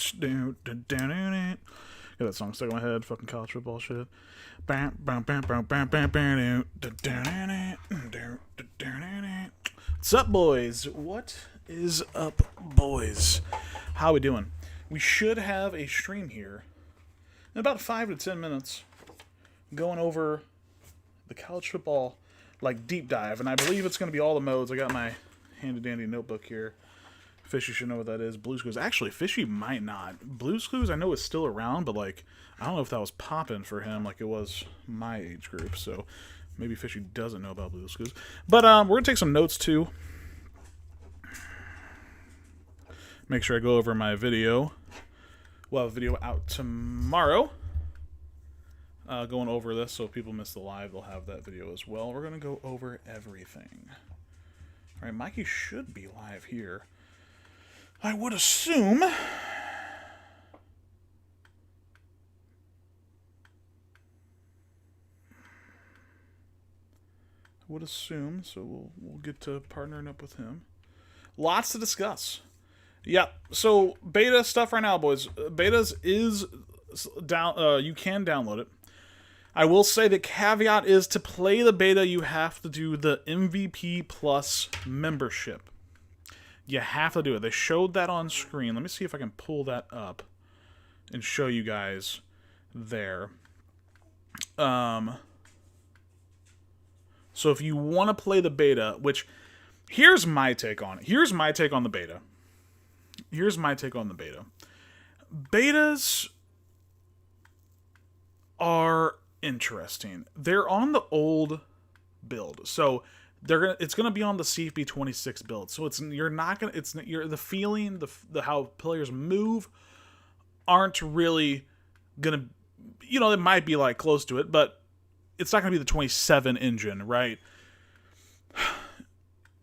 Got that song stuck in my head. Fucking college football shit. What's up, boys? What is up, boys? How we doing? We should have a stream here in about 5 to 10 minutes going over the college football deep dive, and I believe it's going to be all the modes. I got my handy dandy notebook here. Fishy should know what that is. Blue's Clues. Actually, Fishy might not. Blue's Clues I know is still around, but I don't know if that was popping for him like it was my age group. So maybe Fishy doesn't know about Blue's Clues. But we're gonna take some notes too. Make sure I go over my video. We'll have a video out tomorrow. Going over this, so if people miss the live, they'll have that video as well. We're gonna go over everything. All right, Mikey should be live here. I would assume. So we'll get to partnering up with him. Lots to discuss. Yeah, so beta stuff right now, boys. Betas is down. You can download it. I will say the caveat is to play the beta, you have to do the MVP Plus membership. You have to do it. They showed that on screen. Let me see if I can pull that up and show you guys there. So if you want to play the beta, which here's my take on it. Here's my take on the beta. Betas are interesting. They're on the old build. So it's gonna be on the CFB 26 build, so the feeling, the how players move aren't really gonna, it might be close to it, but it's not gonna be the 27 engine, right?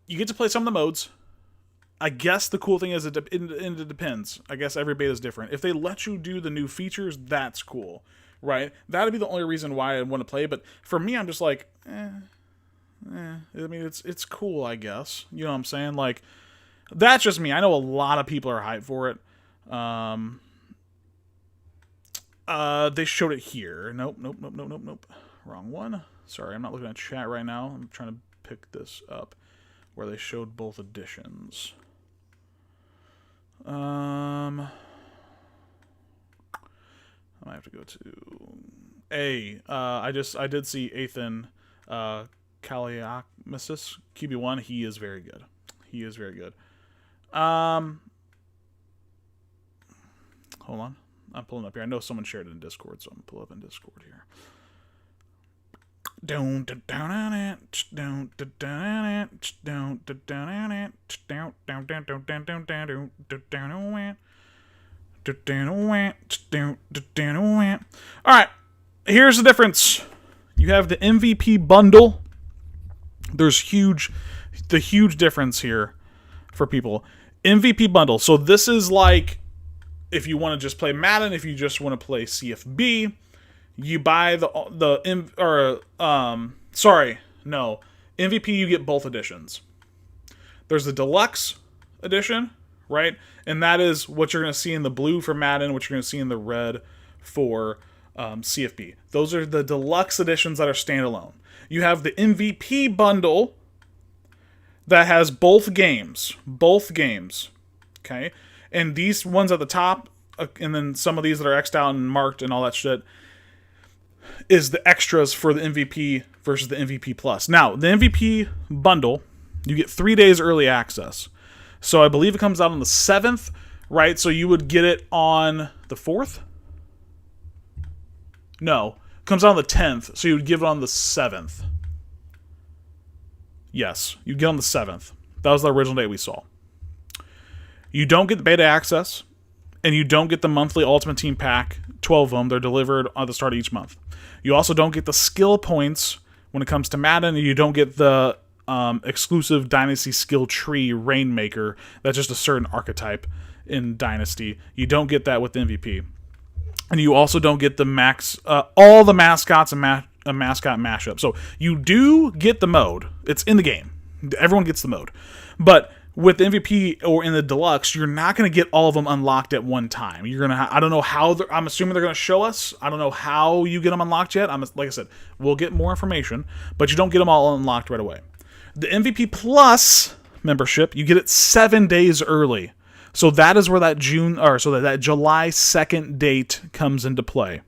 You get to play some of the modes. I guess the cool thing is it depends. I guess every beta is different. If they let you do the new features, that's cool, right? That'd be the only reason why I want to play. But for me, I'm just I mean, it's cool, I guess. You know what I'm saying? That's just me. I know a lot of people are hyped for it. They showed it here. Nope. Wrong one. Sorry, I'm not looking at chat right now. I'm trying to pick this up where they showed both editions. I might have to go to A. I did see Ethan Kaliakmesis, QB1. He is very good. Hold on. I'm pulling up here. I know someone shared it in Discord, so I'm going to pull up in Discord here. Alright. Here's the difference. You have the MVP bundle. There's the huge difference here for people. MVP bundle. So this is if you want to just play Madden, if you just want to play CFB, you buy MVP, you get both editions. There's the deluxe edition, right? And that is what you're going to see in the blue for Madden, what you're going to see in the red for CFB. Those are the deluxe editions that are standalone. You have the MVP bundle that has both games. Okay? And these ones at the top, and then some of these that are X'd out and marked and all that shit, is the extras for the MVP versus the MVP Plus. Now, the MVP bundle, you get 3 days early access. So I believe it comes out on the 7th, right? So you would get it on the 4th? No. It comes out on the 10th, so you would give it on the 7th. Yes, you'd get on the 7th. That was the original date we saw. You don't get the beta access, and you don't get the monthly Ultimate Team Pack, 12 of them. They're delivered at the start of each month. You also don't get the skill points when it comes to Madden, and you don't get the exclusive Dynasty skill tree Rainmaker. That's just a certain archetype in Dynasty. You don't get that with the MVP. And you also don't get the all the mascots and mascot mashup. So you do get the mode. It's in the game. Everyone gets the mode. But With the MVP or in the deluxe, you're not going to get all of them unlocked at one time. You're going to, I don't know how, I'm assuming they're going to show us. I don't know how you get them unlocked yet. Like I said, we'll get more information, but you don't get them all unlocked right away. The MVP Plus membership, you get it 7 days early. So that is where that that July 2nd date comes into play.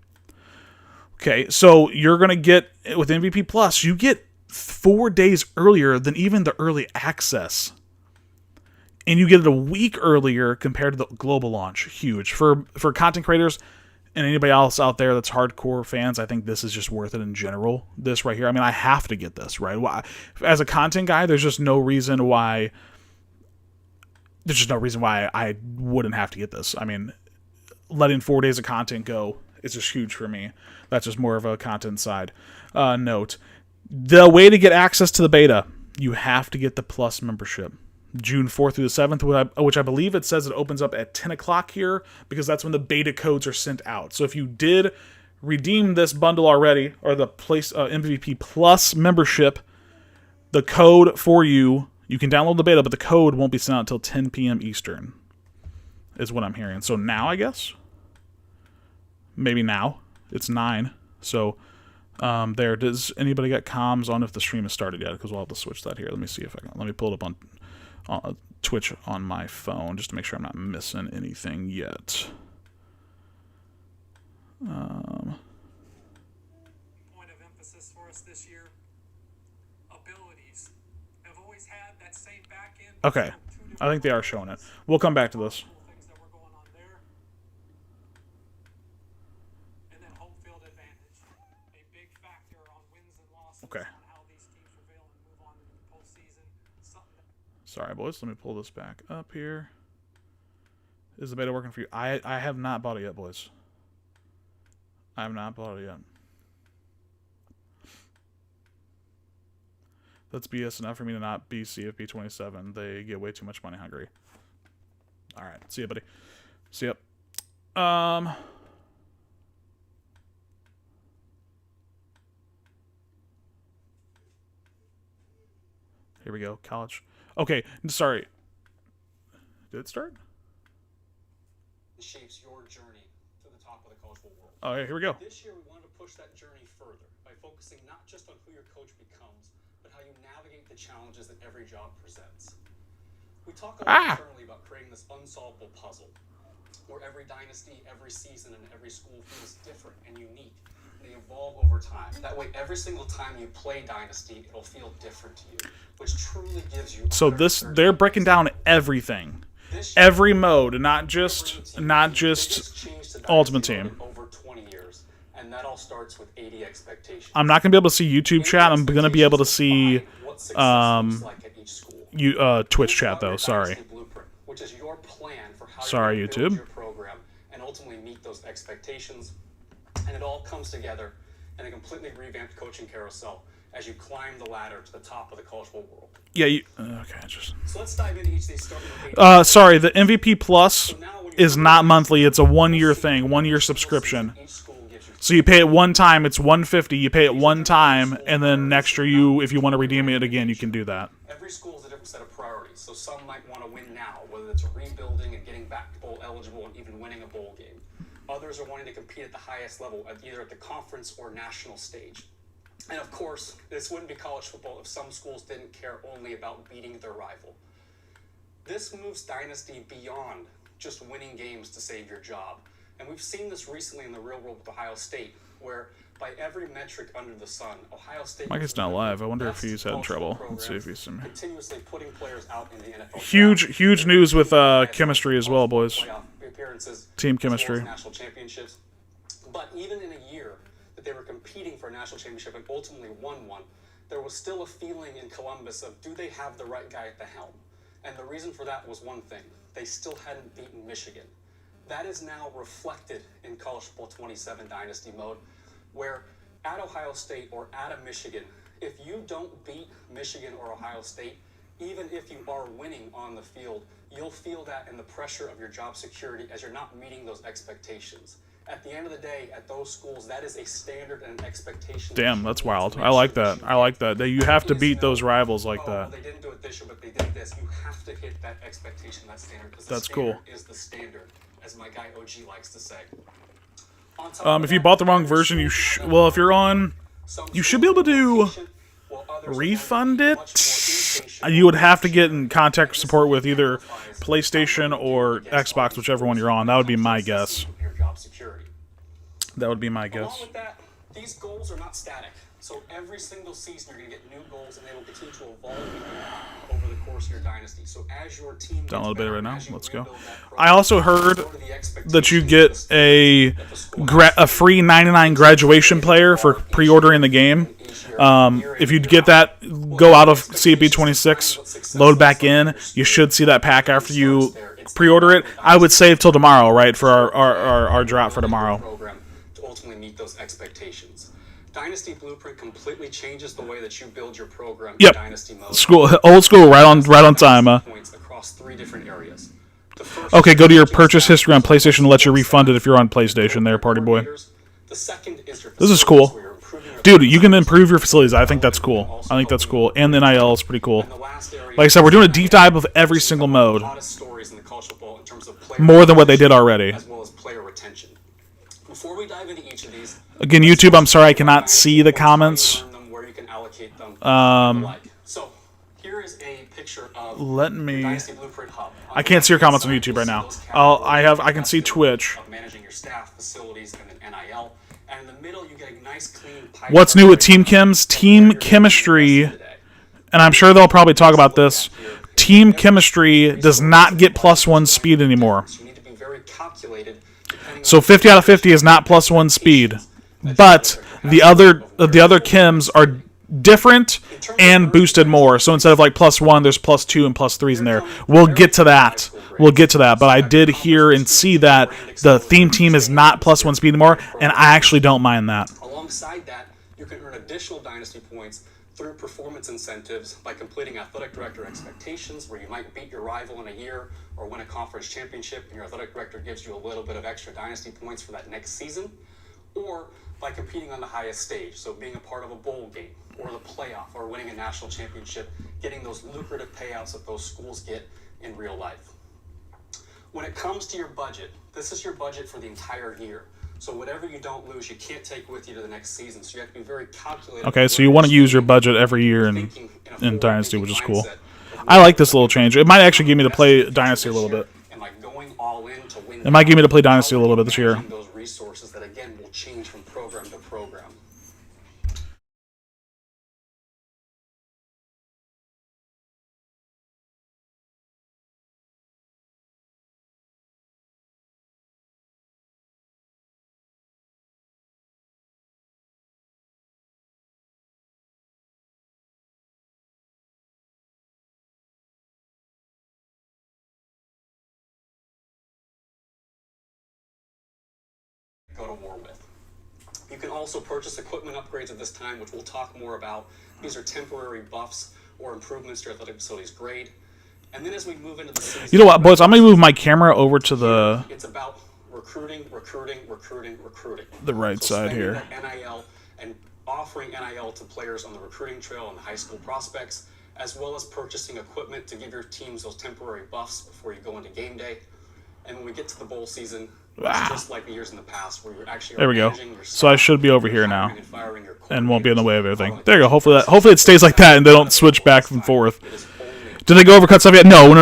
Okay, so you're going to get, with MVP Plus, you get 4 days earlier than even the early access. And you get it a week earlier compared to the global launch. Huge. For content creators and anybody else out there that's hardcore fans, I think this is just worth it in general. This right here. I mean, I have to get this, right? As a content guy, there's just no reason why... There's just no reason why I wouldn't have to get this. I mean, letting 4 days of content go is just huge for me. That's just more of a content side note. The way to get access to the beta, you have to get the Plus membership. June 4th through the 7th, which I believe it says it opens up at 10 o'clock here, because that's when the beta codes are sent out. So if you did redeem this bundle already, or the MVP Plus membership, the code for you can download the beta, but the code won't be sent out until 10 p.m. Eastern, is what I'm hearing. So now, I guess? Maybe now. It's 9. So there. Does anybody got comms on if the stream has started yet? Because we'll have to switch that here. Let me see if I can. Let me pull it up on Twitch on my phone just to make sure I'm not missing anything yet. Point of emphasis for us this year: abilities. Have always had that same back end. Okay, I think they are showing it. We'll come back to this. Things that were going on there, and then home field advantage, a big factor on wins and losses. Okay. On how these teams prevail and move on into the postseason. Sorry, boys. Let me pull this back up here. Is the beta working for you? I have not bought it yet, boys. I have not bought it yet. That's BS enough for me to not be CFP 27. They get way too much money hungry. All right. See ya, buddy. See ya. Here we go. College. Okay. Sorry. Did it start? It shapes your journey to the top of the college football world. Oh, yeah, here we go. This year, we wanted to push that journey further by focusing not just on who your coach becomes, but how you navigate the challenges that every job presents. We talk a lot internally about creating this unsolvable puzzle, where every dynasty, every season, and every school feels different and unique. They evolve over time. That way, every single time you play Dynasty, it'll feel different to you, which truly gives you... So they're breaking down everything. Every mode, not just Ultimate Team. Over 20 years, and that all starts with 80 expectations. I'm not going to be able to see YouTube chat. I'm going to be able to see Twitch chat, though. Sorry. Which is your plan for how Sorry, you're going to build YouTube. your program and ultimately meet those expectations. And it all comes together in a completely revamped coaching carousel as you climb the ladder to the top of the college football world. Yeah, okay, just... So let's dive into each of these, starting with sorry, the MVP Plus is not monthly. It's a one-year thing, one-year subscription. So you pay it one time, it's $150. You pay it one time, and then next year, if you want to redeem it again, you can do that. Every school is a different set of priorities, so some might want to win now, whether it's rebuilding and getting back to bowl eligible and even winning a bowl game. Others are wanting to compete at the highest level, either at the conference or national stage. And of course, this wouldn't be college football if some schools didn't care only about beating their rival. This moves Dynasty beyond just winning games to save your job. And we've seen this recently in the real world with Ohio State, where by every metric under the sun, Ohio State... Mike's not live. I wonder if he's having trouble. Let's see if he's... Continuously putting players out in the NFL. Huge news with chemistry as well, boys. Team chemistry. National championships. But even in a year that they were competing for a national championship and ultimately won one, there was still a feeling in Columbus of, do they have the right guy at the helm? And the reason for that was one thing. They still hadn't beaten Michigan. That is now reflected in College Football 27 Dynasty mode, where at Ohio State or at a Michigan, if you don't beat Michigan or Ohio State, even if you are winning on the field, you'll feel that in the pressure of your job security as you're not meeting those expectations. At the end of the day, at those schools, that is a standard and an expectation. Damn, that's wild. I like that. I like that. You have to beat those rivals like that. They didn't do it official, but they did this. You have to hit that expectation, that standard, because the That's standard cool. is the standard, as my guy OG likes to say. If you bought the wrong version, well, if you're on, you should be able to do refund it. You would have to get in contact support with either PlayStation or Xbox, whichever one you're on. That would be my guess. That would be my Along guess. with that, these goals are not static. So every single season, you're going to get new goals, and they will continue to evolve over the course of your dynasty. So as your team gets Download beta better, right now. as you Let's go. rebuild that program, I also heard go to the expectations that you of get the standard that the school has a free 99 graduation player for pre-ordering the game. If you get that, go out of CFB 26, load back in. You should see that pack after you pre-order it. I would save till tomorrow, right, for our drop for tomorrow. Program to ultimately meet those expectations. Dynasty Blueprint completely changes the way that you build your program Yep. in Dynasty mode. Old school, right on time. Points across 3 different areas. The first Okay, go to your is purchase history on PlayStation and let you establishing refund it if you're on PlayStation there, party boy. The second is your This is facilities, cool. where you're improving your Dude, you can improve your facilities. I think that's cool. I think that's cool. And the NIL is pretty cool. And the last area Like I said, we're doing a deep dive of every single mode. a lot of stories in the college football in terms of player More than what they did already. as well as player retention. Before we dive into each of these, Again, YouTube, I'm sorry I cannot see the comments. learn them, where you can allocate them, So here is a picture of Let your me. Dynasty Blueprint Hub. I can't see your comments on YouTube right now. I can see Twitch. Of managing your staff, facilities, and then NIL. And in the middle, you get a nice clean pie What's chart new with showing Team Kim's? Team where you're Chemistry, investing today. and I'm sure they'll probably talk about this. Team Chemistry does not get +1 speed anymore. So you need to be very calculated. depending So on 50 out of 50 is not +1 speed, but the other chems are different and boosted more. So instead of like +1, there's +2 and +3s in there. We'll get to that. But I did hear and see that the theme team is not +1 speed anymore, and I actually don't mind that. Alongside that, you can earn additional dynasty points through performance incentives by completing athletic director expectations, where you might beat your rival in a year or win a conference championship, and your athletic director gives you a little bit of extra dynasty points for that next season, or by competing on the highest stage, so being a part of a bowl game or the playoff or winning a national championship, getting those lucrative payouts that those schools get in real life. When it comes to your budget, this is your budget for the entire year. So whatever you don't lose, you can't take with you to the next season. So you have to be very calculated. Okay, so you want to use your budget every year in Dynasty, which is cool. I like this little change. It might actually get me to play Dynasty a little bit. And like going all in to win. It might get me to play Dynasty a little bit this year. Managing those resources that again will change from program to program. Go to war with. You can also purchase equipment upgrades at this time, which we'll talk more about. These are temporary buffs or improvements to your athletic facilities grade. And then as we move into the season, You know what, boys? I'm going to move my camera over to the it's about recruiting. The right So side spending here. that NIL and offering NIL to players on the recruiting trail and the high school prospects, as well as purchasing equipment to give your teams those temporary buffs before you go into game day. And when we get to the bowl season, it's just like the years in the past where you're actually There we go. managing your So I staff, should be over here now, hiring and firing your and won't be in the way of coordinators, everything. following There you go. the Hopefully it stays like that, and they don't switch back and forth. It is only Did they go over cut stuff yet? No.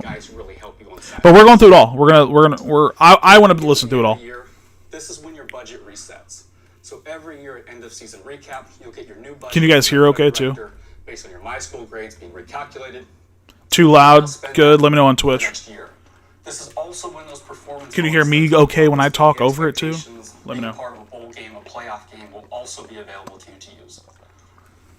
guys who really help you on Saturday. But we're going through it all. I want to listen through it all. Year, this is when your budget resets. So every year at end of season recap, you'll get your new budget. Can you guys hear okay, too? Based on your my school grades being recalculated. Too loud? Good. Let me know on for Twitch. Next year. This is also when those performance. Can you hear me bonuses, okay when I talk over it, too? expectations, Let me being know. Part of a bowl game, a playoff game will also be available to you to use.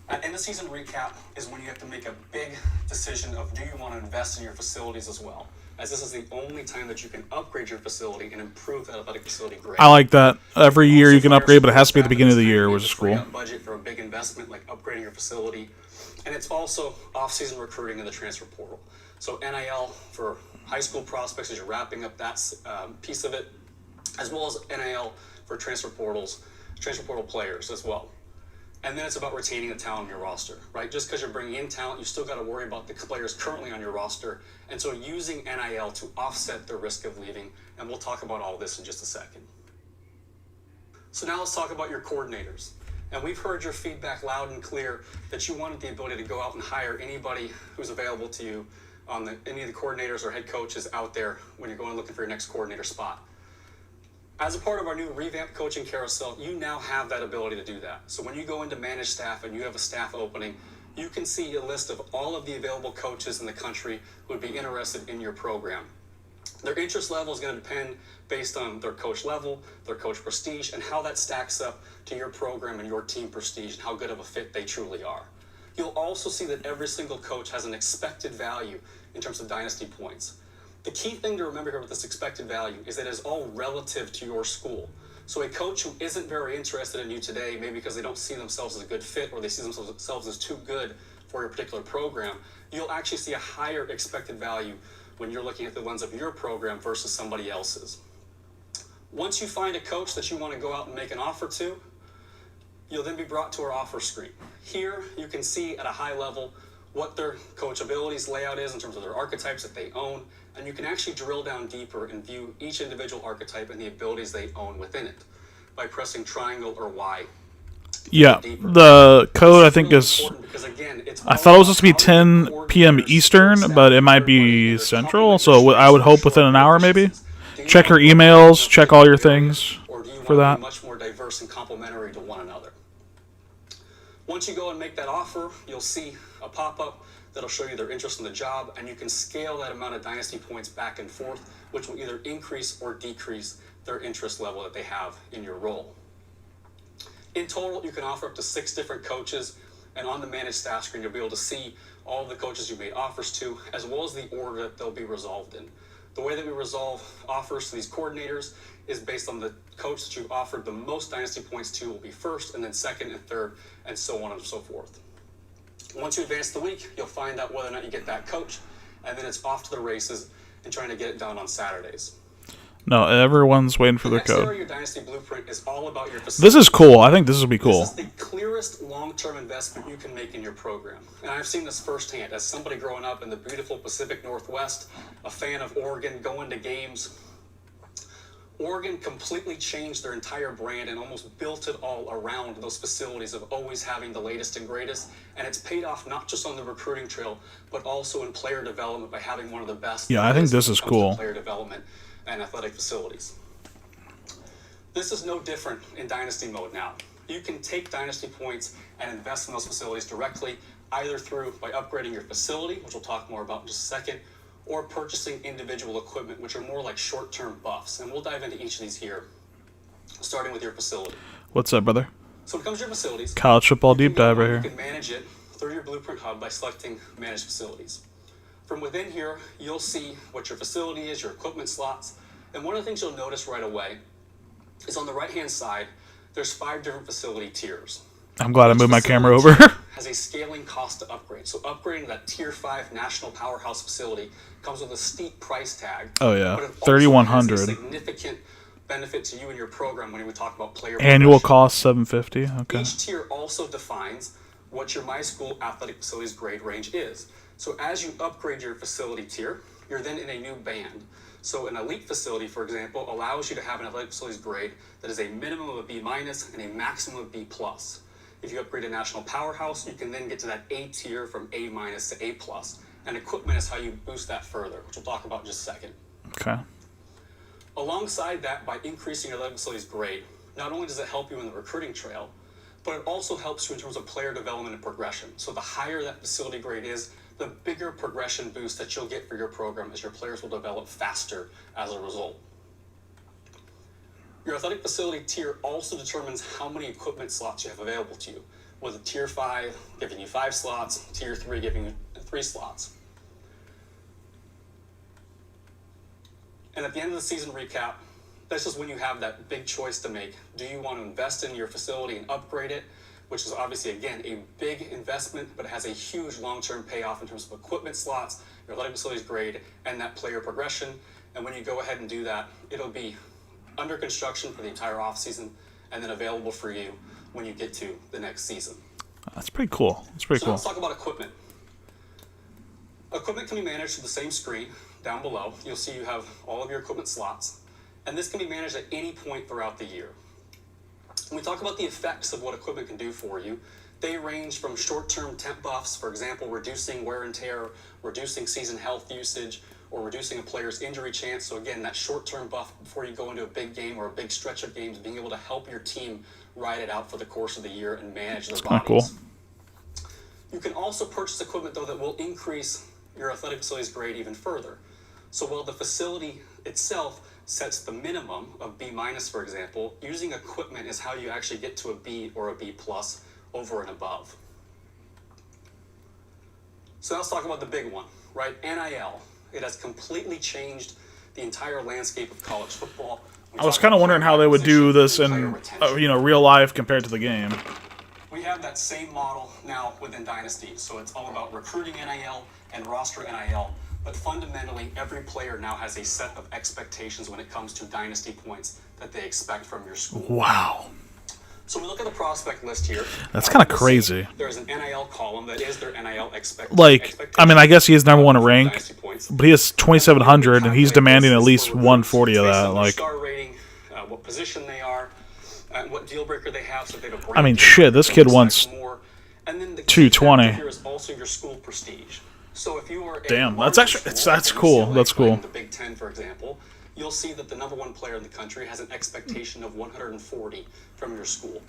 At end of season recap is when you have to make a big decision of do you want to invest in your facilities as well, as this is the only time that you can upgrade your facility and improve that athletic facility grade. I like that. Every year you can upgrade, but it has to be at the beginning of the year, which is Free cool. up budget for a big investment like upgrading your facility, and it's also off-season recruiting in the transfer portal. So NIL for high school prospects as you're wrapping up that piece of it, as well as NIL for transfer portal players as well. And then it's about retaining the talent on your roster, right? Just because you're bringing in talent, you still got to worry about the players currently on your roster. And so using NIL to offset the risk of leaving. And we'll talk about all this in just a second. So now let's talk about your coordinators. And we've heard your feedback loud and clear that you wanted the ability to go out and hire anybody who's available to you on any of the coordinators or head coaches out there when you're going looking for your next coordinator spot. As a part of our new revamped coaching carousel, you now have that ability to do that. So when you go into managed staff and you have a staff opening, you can see a list of all of the available coaches in the country who would be interested in your program. Their interest level is going to depend based on their coach level, their coach prestige, and how that stacks up to your program and your team prestige and how good of a fit they truly are. You'll also see that every single coach has an expected value in terms of dynasty points. The key thing to remember here with this expected value is that it is all relative to your school. So a coach who isn't very interested in you today, maybe because they don't see themselves as a good fit or they see themselves as too good for your particular program, you'll actually see a higher expected value when you're looking at the lens of your program versus somebody else's. Once you find a coach that you want to go out and make an offer to, you'll then be brought to our offer screen. Here you can see at a high level what their coach abilities layout is in terms of their archetypes that they own, and you can actually drill down deeper and view each individual archetype and the abilities they own within it by pressing triangle or Y. Yeah, the code I think is, I thought it was supposed to be 10 p.m. Eastern, but it might be Central, so I would hope within an hour maybe. Check your emails, check all your things for that. Much more diverse and complementary to one another. Once you go and make that offer, you'll see a pop-up that'll show you their interest in the job, and you can scale that amount of dynasty points back and forth, which will either increase or decrease their interest level that they have in your role. In total, you can offer up to 6 different coaches, and on the managed staff screen, you'll be able to see all the coaches you made offers to, as well as the order that they'll be resolved in. The way that we resolve offers to these coordinators is based on the coach that you've offered the most dynasty points to will be first, and then second and third, and so on and so forth. Once you advance the week, you'll find out whether or not you get that coach, and then it's off to the races and trying to get it done on Saturdays. No, everyone's waiting for their Next area, code. your dynasty blueprint is all about your facility. This is cool. I think this will be cool. This is the clearest long-term investment you can make in your program. And I've seen this firsthand as somebody growing up in the beautiful Pacific Northwest, a fan of Oregon, going to games. Oregon completely changed their entire brand and almost built it all around those facilities of always having the latest and greatest. And it's paid off not just on the recruiting trail, but also in player development by having one of the best. Yeah, I think this is cool. Player development and athletic facilities. This is no different in dynasty mode now. You can take dynasty points and invest in those facilities directly, either by upgrading your facility, which we'll talk more about in just a second, or purchasing individual equipment, which are more like short-term buffs. And we'll dive into each of these here, starting with your facility. What's up, brother? So when it comes to your facilities, College football deep dive right you here. can manage it through your Blueprint Hub by selecting Manage Facilities. From within here, you'll see what your facility is, your equipment slots, and one of the things you'll notice right away is on the right-hand side, there's 5 different facility tiers. I'm glad I moved my camera over. Has a scaling cost to upgrade. So upgrading that Tier 5 national powerhouse facility comes with a steep price tag. Oh yeah, but it also 3,100. has a significant benefit to you and your program when we talk about player Annual progression. cost $750. Okay. Each tier also defines what your My School Athletic Facilities grade range is. So as you upgrade your facility tier, you're then in a new band. So an elite facility, for example, allows you to have an athletic facilities grade that is a minimum of a B- and a maximum of B+. If you upgrade a national powerhouse, you can then get to that A tier from A- to A+. And equipment is how you boost that further, which we'll talk about in just a second. Okay. Alongside that, by increasing your athletic facilities grade, not only does it help you in the recruiting trail, but it also helps you in terms of player development and progression. So the higher that facility grade is, the bigger progression boost that you'll get for your program as your players will develop faster as a result. Your athletic facility tier also determines how many equipment slots you have available to you, with a Tier 5 giving you 5 slots, Tier 3 giving you 3 slots. And at the end of the season recap, this is when you have that big choice to make. Do you want to invest in your facility and upgrade it, which is obviously, again, a big investment, but it has a huge long-term payoff in terms of equipment slots, your athletic facilities grade, and that player progression. And when you go ahead and do that, it'll be under construction for the entire offseason and then available for you when you get to the next season. That's pretty cool. That's pretty So cool. let's talk about equipment. Equipment can be managed through the same screen down below. You'll see you have all of your equipment slots, and this can be managed at any point throughout the year. When we talk about the effects of what equipment can do for you, they range from short-term temp buffs, for example, reducing wear and tear, reducing season health usage, or reducing a player's injury chance. So again, that short-term buff before you go into a big game or a big stretch of games, being able to help your team ride it out for the course of the year and manage their Kinda bodies. cool. You can also purchase equipment, though, that will increase your athletic facility's grade even further. So while the facility itself sets the minimum of B minus, for example, using equipment is how you actually get to a B or a B plus over and above. So now let's talk about the big one, right? NIL. It has completely changed the entire landscape of college football. I was kind of wondering how they would do this in, real life compared to the game. We have that same model now within Dynasty. So it's all about recruiting NIL and roster NIL. But fundamentally, every player now has a set of expectations when it comes to Dynasty points that they expect from your school. Wow. So we look at the prospect list here. That's kind of crazy. There's an NIL column that is their NIL Like, I mean, I guess he is number one in rank, Dynasty points. but he has 2,700, and he's demanding at least 140 of that. Like, star rating, what position they are, what deal breaker they have. So they I mean, shit, this kid wants more. And then the 220. Here is also your school prestige. So if you are a Damn, that's larger actually- school, that's like cool, UCLA that's playing cool. The Big Ten, for example, you'll see that the number one player in the country has an expectation of 140 from your school.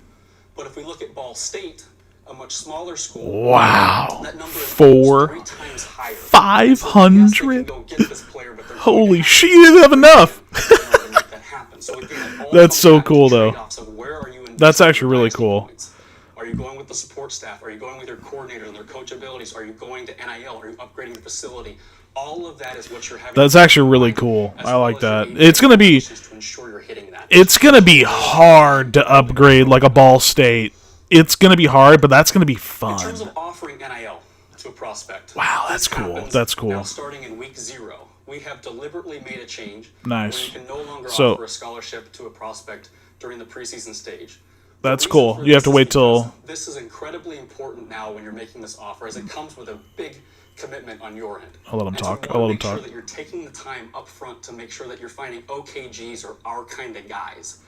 But if we look at Ball State, a much smaller school, wow. that number is 4, 3 times higher. 500? So yes, they can go get this player, but they're Holy going to shit, you didn't have enough. have to make that happen. So again, it all That's comes so back to cool, though. trade-offs of where are you investing That's actually your really dynasty cool. points. Are you going with the support staff? Are you going with your coordinators and their coach abilities? Are you going to NIL? Are you upgrading the facility? All of that is what you're having. That's actually really cool. as I well like as your that. game It's gonna be, to ensure you're hitting that. it's gonna be hard to upgrade like a Ball State. It's gonna be hard, but that's gonna be In terms fun. of offering NIL to a prospect. Wow, this that's cool. happens That's cool. Now starting in week 0, we have deliberately made a change. Nice. Where you can no longer So- offer a scholarship to a prospect during the preseason stage. The That's reason cool. for You have this to wait is because till- this is incredibly important now when you're making this offer, as it comes with a big commitment on your end. I'll let him And so talk. we I'll wanna let him make sure talk. that you're taking the time up front to make sure that you're finding OKGs or our kind of guys.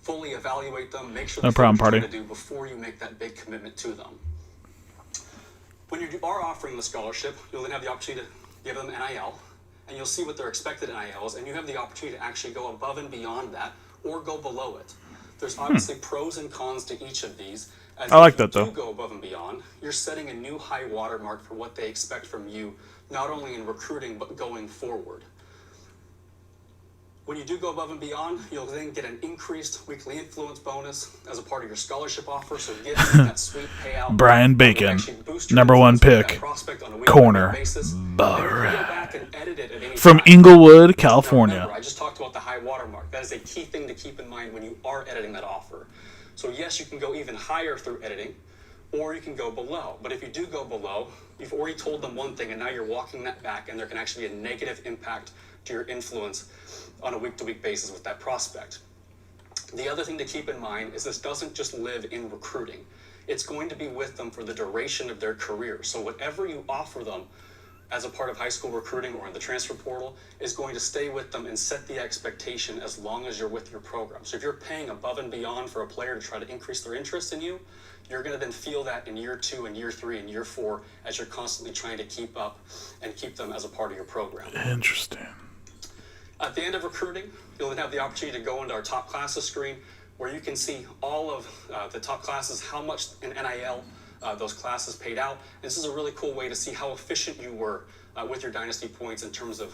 Fully evaluate them, make sure No they problem, what you're party. trying to do before you make that big commitment to them. When you are offering the scholarship, you'll then have the opportunity to give them NIL, and you'll see what their expected NIL is, and you have the opportunity to actually go above and beyond that, or go below it. There's obviously pros and cons to each of these. As I like if you that, though. do go above and beyond, you're setting a new high watermark for what they expect from you, not only in recruiting, but going forward. When you do go above and beyond, you'll then get an increased weekly influence bonus as a part of your scholarship offer. So get that sweet payout. Brian that will Bacon, actually boost your number one influence with pick, that prospect on a corner, week-by-week basis. And you can go back and edit it at any from time. Inglewood, Now, California. remember, I just talked about the high watermark. That is a key thing to keep in mind when you are editing that offer. So yes, you can go even higher through editing, or you can go below. But if you do go below, you've already told them one thing, and now you're walking that back, and there can actually be a negative impact to your influence on a week-to-week basis with that prospect. The other thing to keep in mind is this doesn't just live in recruiting. It's going to be with them for the duration of their career. So whatever you offer them as a part of high school recruiting or in the transfer portal is going to stay with them and set the expectation as long as you're with your program. So if you're paying above and beyond for a player to try to increase their interest in you, you're going to then feel that in year 2 and year 3 and year 4 as you're constantly trying to keep up and keep them as a part of your program. Interesting. At the end of recruiting, you'll then have the opportunity to go into our top classes screen where you can see all of the top classes, how much in NIL those classes paid out. And this is a really cool way to see how efficient you were with your dynasty points in terms of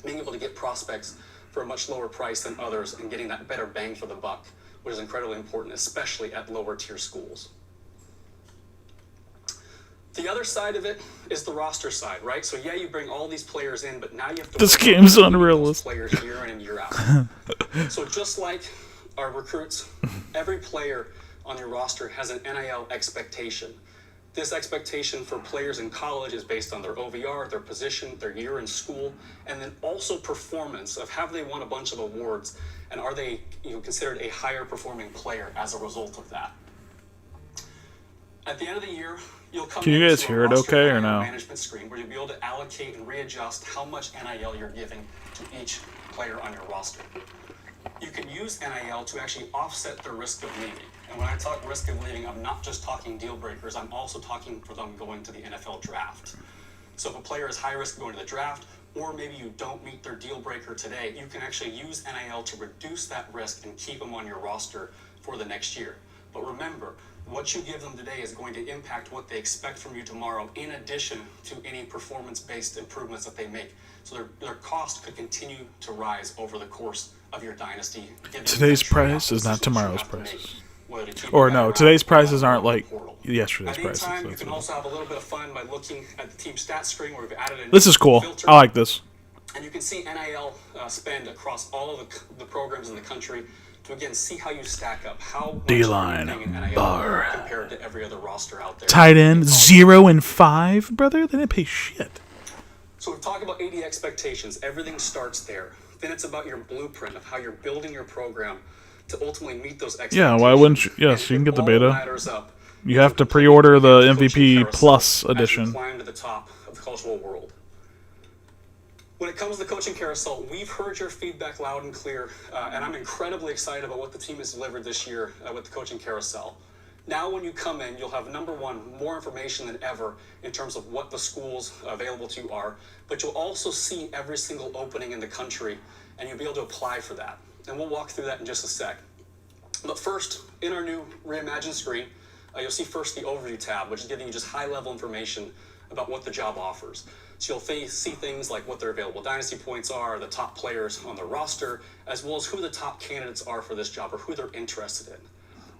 being able to get prospects for a much lower price than others and getting that better bang for the buck, which is incredibly important, especially at lower tier schools. The other side of it is the roster side, right? So yeah, you bring all these players in, but now you have to This worry game's about keeping unrealistic. those players year in and year out. So just like our recruits, every player on your roster has an NIL expectation. This expectation for players in college is based on their OVR, their position, their year in school, and then also performance of have they won a bunch of awards and are they considered a higher performing player as a result of that. At the end of the year, you'll come Can you guys into hear a it roster okay or no? management screen where you'll be able to allocate and readjust how much NIL you're giving to each player on your roster. You can use NIL to actually offset the risk of leaving. And when I talk risk of leaving, I'm not just talking deal breakers, I'm also talking for them going to the NFL draft. So if a player is high risk going to the draft, or maybe you don't meet their deal breaker today, you can actually use NIL to reduce that risk and keep them on your roster for the next year. But remember, what you give them today is going to impact what they expect from you tomorrow, in addition to any performance-based improvements that they make. So their cost could continue to rise over the course of your dynasty. Today's price is not tomorrow's prices. Or no, today's prices aren't like yesterday's prices. Meantime, you can also have a little bit of fun by looking at the team stats screen where we've added a This is cool. filter. I like this. And you can see NIL spend across all of the programs in the country to again see how you stack up, how much D-line, you're paying in NIL bar. compared to every other roster out there. Tight end 0 and 5, brother. They didn't pay shit. So we've talked about AD expectations. Everything starts there. Then it's about your blueprint of how you're building your program to ultimately meet those expectations. Yeah, why wouldn't you? Yes, And you can get the all beta. ladders up. You have to pre-order the Coaching MVP carousel Plus as you edition. climb to the top of the college football world. When it comes to the coaching carousel, we've heard your feedback loud and clear, and I'm incredibly excited about what the team has delivered this year with the coaching carousel. Now when you come in, you'll have, number one, more information than ever in terms of what the schools available to you are, but you'll also see every single opening in the country, and you'll be able to apply for that. And we'll walk through that in just a sec. But first, in our new reimagined screen, you'll see first the overview tab, which is giving you just high-level information about what the job offers. So you'll see things like what their available dynasty points are, the top players on their roster, as well as who the top candidates are for this job or who they're interested in.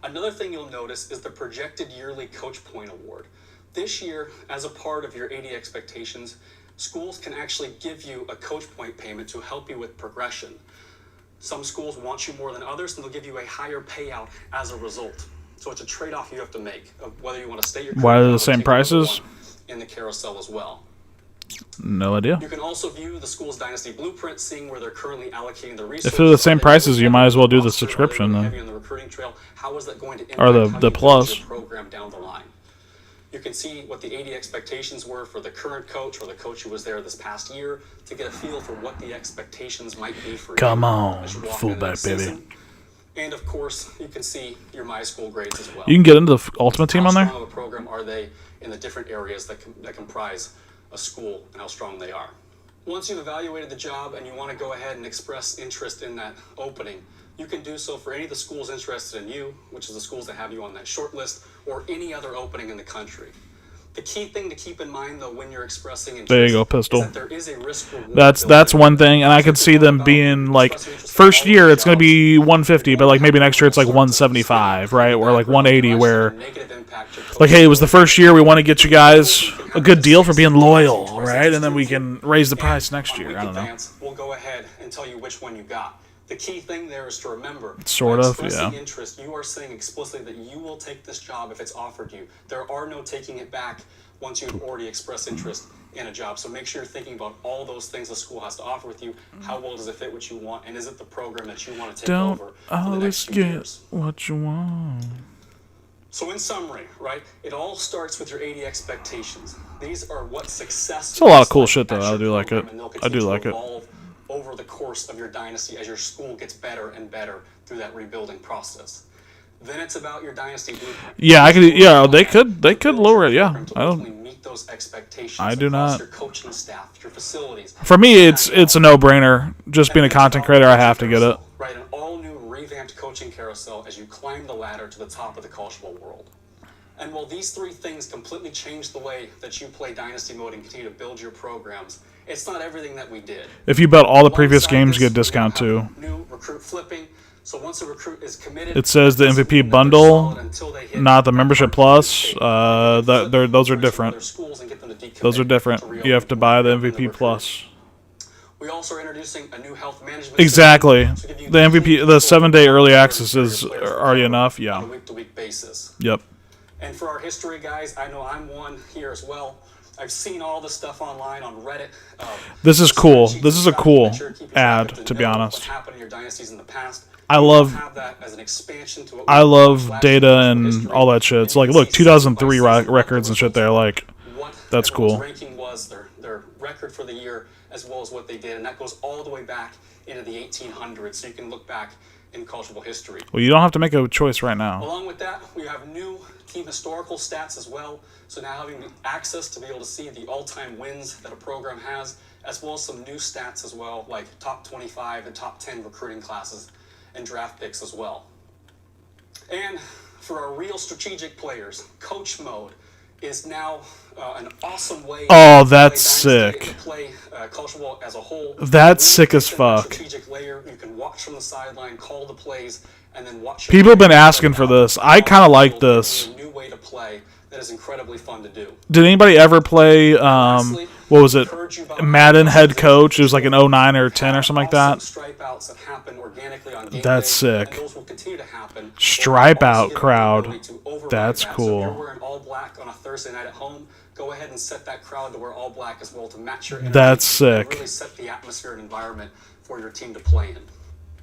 Another thing you'll notice is the projected yearly coach point award. This year, as a part of your AD expectations, schools can actually give you a coach point payment to help you with progression. Some schools want you more than others, and they'll give you a higher payout as a result. So it's a trade-off you have to make of whether you want to stay your Why are they career the or same take number prices? one in the carousel as well. No idea. You can also view the school's dynasty blueprint, seeing where they're currently allocating the resources. If they're the same prices, you might as well do the Roster, subscription are they then. heavy on the recruiting trail? How is that going to impact Or the how you build plus. your program down the line? You can see what the AD expectations were for the current coach or the coach who was there this past year to get a feel for what the expectations might be for Come you on, as you walk into fullback, next baby. season. And of course, you can see your My School grades as well. You can get into the Ultimate Team on How there? strong of a program are they in the different areas that comprise a school and how strong they are? Once you've evaluated the job and you want to go ahead and express interest in that opening, you can do so for any of the schools interested in you, which is the schools that have you on that short list, or any other opening in the country. The key thing to keep in mind, though, when you're expressing interest, There you go, pistol. is that there is a risk reward That's built in. one thing, and I could see them being like, first year it's going to be 150, but like maybe next year it's like 175, right? Or like 180, where like, hey, it was the first year, we want to get you guys a good deal for being loyal, right? And then we can raise the price next year. I don't know. We'll go ahead and tell you which one you got. The key thing there is to remember, Sort by of, expressing yeah. interest, you are saying explicitly that you will take this job if it's offered you. There are no taking it back once you've already expressed interest in a job. So make sure you're thinking about all those things the school has to offer with you. How well does it fit what you want, and is it the program that you want to take Don't over for the next always few get years? what you want. So in summary, right, it all starts with your AD expectations. These are what success. It's a lot of looks cool like shit, though. at I your do like program, it. and they'll I do continue to like it. evolve over the course of your dynasty as your school gets better and better through that rebuilding process. Then it's about your dynasty blueprint. Yeah, I could. Yeah, they could lower it. Yeah, I Ultimately don't. meet those expectations I do across not. your coaching staff, your facilities. For me, it's a no-brainer. Just being a content creator, I have to get it. Right, an all-new revamped coaching carousel as you climb the ladder to the top of the college football world. And while these three things completely change the way that you play Dynasty Mode and continue to build your programs, it's not everything that we did. If you bet all the previous Alongside games, you this, get a discount we now too. have New recruit flipping. So once a recruit is committed, It says the that's MVP mean that they're bundle, solid until they hit not the that membership hard plus. shape. Those are Flip different. their schools and get them to decommit Those are different. to You reopen have to buy the the MVP recruit. plus. We also are introducing a new health management Exactly. system to give you The MVP, the control 7-day over early your access players is on already enough. a Yeah. week-to-week basis. Yep. And for our history guys, I know I'm one here as well. I've seen all the stuff online on Reddit. This is cool. This is a cool Make sure you keep your ad, track to be know honest. What happened in your dynasties in the past. I You love have that as an expansion to what I we love last data year and history. all that shit. It's And like, you can look, see season by 2003 season what records the and shit results there. are, Like, what that's everyone's cool. ranking was, their record for the year, as well as what they did, and that goes all the way back into the 1800s. So you can look back in college football history. Well, you don't have to make a choice right now. Along with that, we have new team historical stats as well. So now having access to be able to see the all-time wins that a program has, as well as some new stats as well, like top 25 and top 10 recruiting classes and draft picks as well. And for our real strategic players, coach mode is now an awesome way Oh, to that's play Dynasty sick. and to play college football as a whole. That's Really sick as fits in that fuck. strategic layer. You can watch from the sideline, call the plays, and then watch. People have been asking for this. I kind of like this. A new way to play that is incredibly fun to do. Did anybody ever play, what was it, Madden head coach? It was like an 09 or 10 or something like that. Stripe outs that happen organically on game That's day, sick. and those will continue to happen. Stripe Also out give you the crowd. ability to override That's that. So cool. if you're wearing all black on a Thursday night at home, go ahead and set that crowd to wear all black as well to match your energy. That's And sick. really set the atmosphere and environment for your team to play in.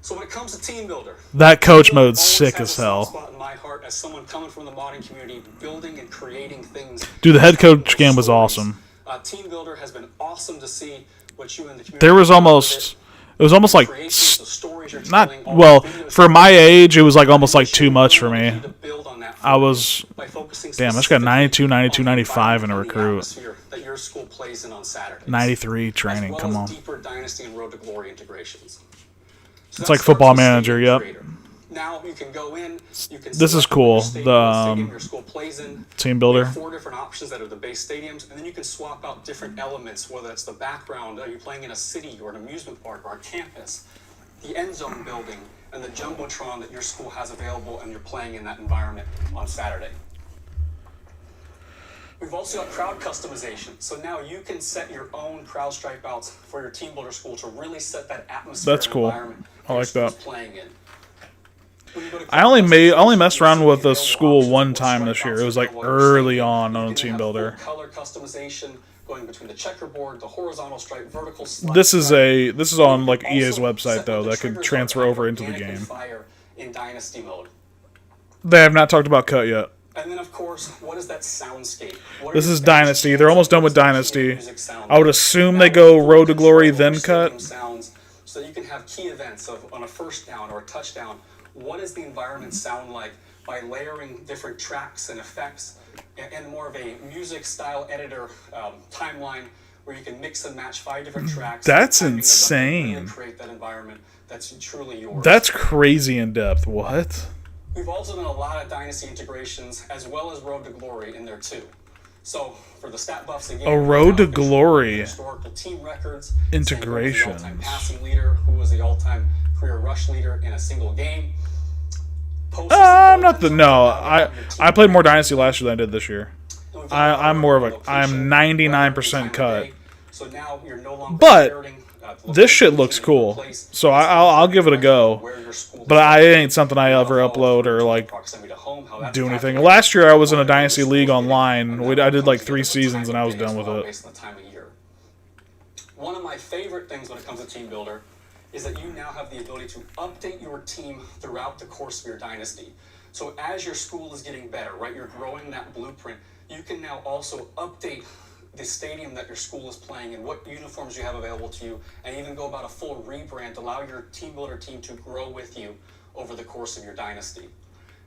So when it comes to team builder, That coach Team Builder mode's always sick has as a soft hell. spot in my heart as someone coming from the modding community, building and creating things. Dude, the head coach Those game was stories. awesome. Team builder has been awesome to see what you and the community. There was have done with almost, it was almost like, creations, the stories you're not, telling, all well, the videos for you're my making. age, it was like almost like too much for me. To build on that I was, by focusing damn, I just got 92, 92, 95 in a on the recruit. atmosphere that your school plays in on Saturdays. 93 as training, well come as on. deeper dynasty and road to glory integrations. So It's that like starts Football with Manager, Stadium yep. Creator. Now you can go in. You can This is select cool, which stadium, the, what stadium your school plays in. Team We builder. have 4 different options that are the base stadiums, and then you can swap out different elements, whether it's the background, are you playing in a city or an amusement park or a campus, the end zone building, and the jumbotron that your school has available, and you're playing in that environment on Saturday. We've also got crowd customization, so now you can set your own crowd stripe outs for your team builder school to really set that atmosphere. That's and cool. environment I like your that. school's playing in. When you go to I only crowd messed customization, around you with see the available school options one for time stripe this year. outs It was like available in your early stadium. on You a can team have builder. full color customization going between the checkerboard, the horizontal stripe, vertical stripe. This is on like You can EA's also website set though what the that could triggers transfer are over into the organically game. fire in Dynasty mode. They have not talked about cut yet. And then, of course, what is that soundscape? What are This your is favorite Dynasty. They're almost done with sounds? Dynasty. Music sound I would like? assume Now they you go can Road to Glory control then over cut. stadium sounds so you can have key events on a first down or a touchdown. What does the environment sound like by layering different tracks and effects and more of a music style editor timeline where you can mix and match 5 different tracks. That's and timing of them to really insane. create that environment that's truly yours. That's crazy in depth. What? We've also done a lot of Dynasty integrations as well as Road to Glory in there too. So for the stat buffs again, A Road to we control Glory historical team records, integrations. saying who was the all-time passing leader, who was the all-time career rush leader in a single game. I'm not the no. I played more Dynasty last year than I did this year. I'm more of a I'm 99% cut. So now you're no longer But inheriting, the this shit location looks in cool. place. So I'll give it a go. Where your school But is. it ain't something I ever upload or like Proximity to home, how that's do anything. calculated. Last year I was in a Whether your Dynasty school's league getting online. and I that did like comes 3 together with the seasons time and I of was day done as with well, it. based on the time of year. One of my favorite things when it comes to Team Builder is that you now have the ability to update your team throughout the course of your dynasty. So as your school is getting better, right, you're growing that blueprint, you can now also update the stadium that your school is playing and what uniforms you have available to you, and even go about a full rebrand to allow your Team Builder team to grow with you over the course of your dynasty.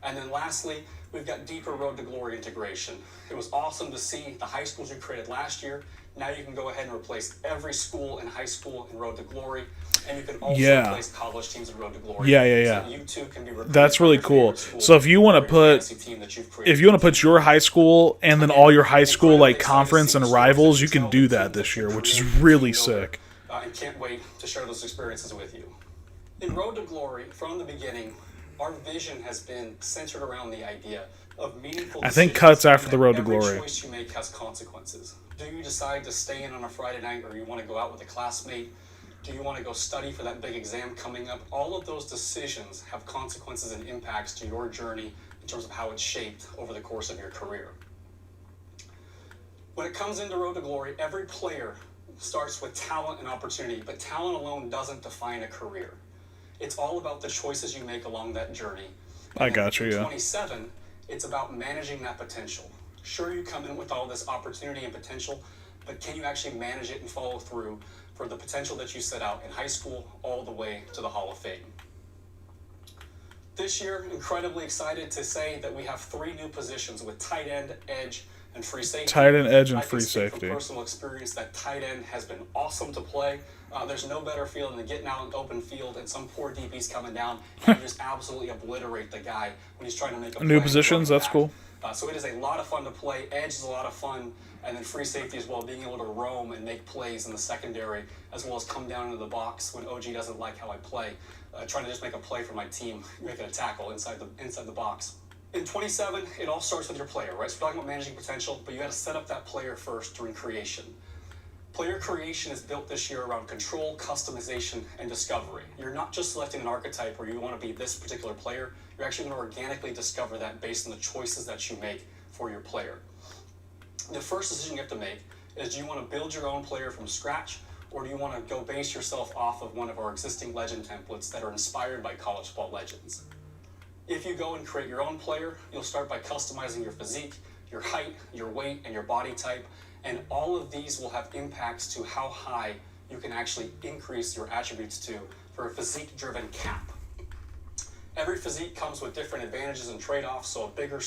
And then lastly, we've got deeper Road to Glory integration. It was awesome to see the high schools you created last year. Now you can go ahead and replace every school in high school in Road to Glory. And you can also Yeah. replace college teams in Road to Glory. Yeah. So that you too can be recruited That's by really your cool. favorite school So if you want or to your put fantasy team that you've created. if you want to put your high school and then all your high school like conference and rivals, you can do that this year, which is really sick. And can't wait to share those experiences with you. In Road to Glory, from the beginning, our vision has been centered around the idea of meaningful I think decisions, cuts after and the that Road to every Glory. choice you make has consequences. Do you decide to stay in on a Friday night, or you want to go out with a classmate? Do you want to go study for that big exam coming up? All of those decisions have consequences and impacts to your journey in terms of how it's shaped over the course of your career. When it comes into Road to Glory, every player starts with talent and opportunity, but talent alone doesn't define a career. It's all about the choices you make along that journey. I got you, yeah. 27, it's about managing that potential. Sure, you come in with all this opportunity and potential, but can you actually manage it and follow through for the potential that you set out in high school all the way to the Hall of Fame? This year, incredibly excited to say that we have 3 new positions with tight end, edge, and free safety. Tight end, edge, and I can free speak safety. From personal experience, that tight end has been awesome to play. There's no better feeling than getting out in the open field and some poor DB's coming down and you just absolutely obliterate the guy when he's trying to make a play. New positions, that's cool. So it is a lot of fun to play. Edge is a lot of fun. And then free safety as well, being able to roam and make plays in the secondary, as well as come down into the box when OG doesn't like how I play. Trying to just make a play for my team, making a tackle inside the box. In 27, it all starts with your player, right? So we're talking about managing potential, but you got to set up that player first during creation. Player creation is built this year around control, customization, and discovery. You're not just selecting an archetype where you want to be this particular player. You're actually going to organically discover that based on the choices that you make for your player. The first decision you have to make is, do you want to build your own player from scratch, or do you want to go base yourself off of one of our existing legend templates that are inspired by college football legends? If you go and create your own player, you'll start by customizing your physique, your height, your weight, and your body type, and all of these will have impacts to how high you can actually increase your attributes to for a physique-driven cap. Every physique comes with different advantages and trade-offs, so a bigger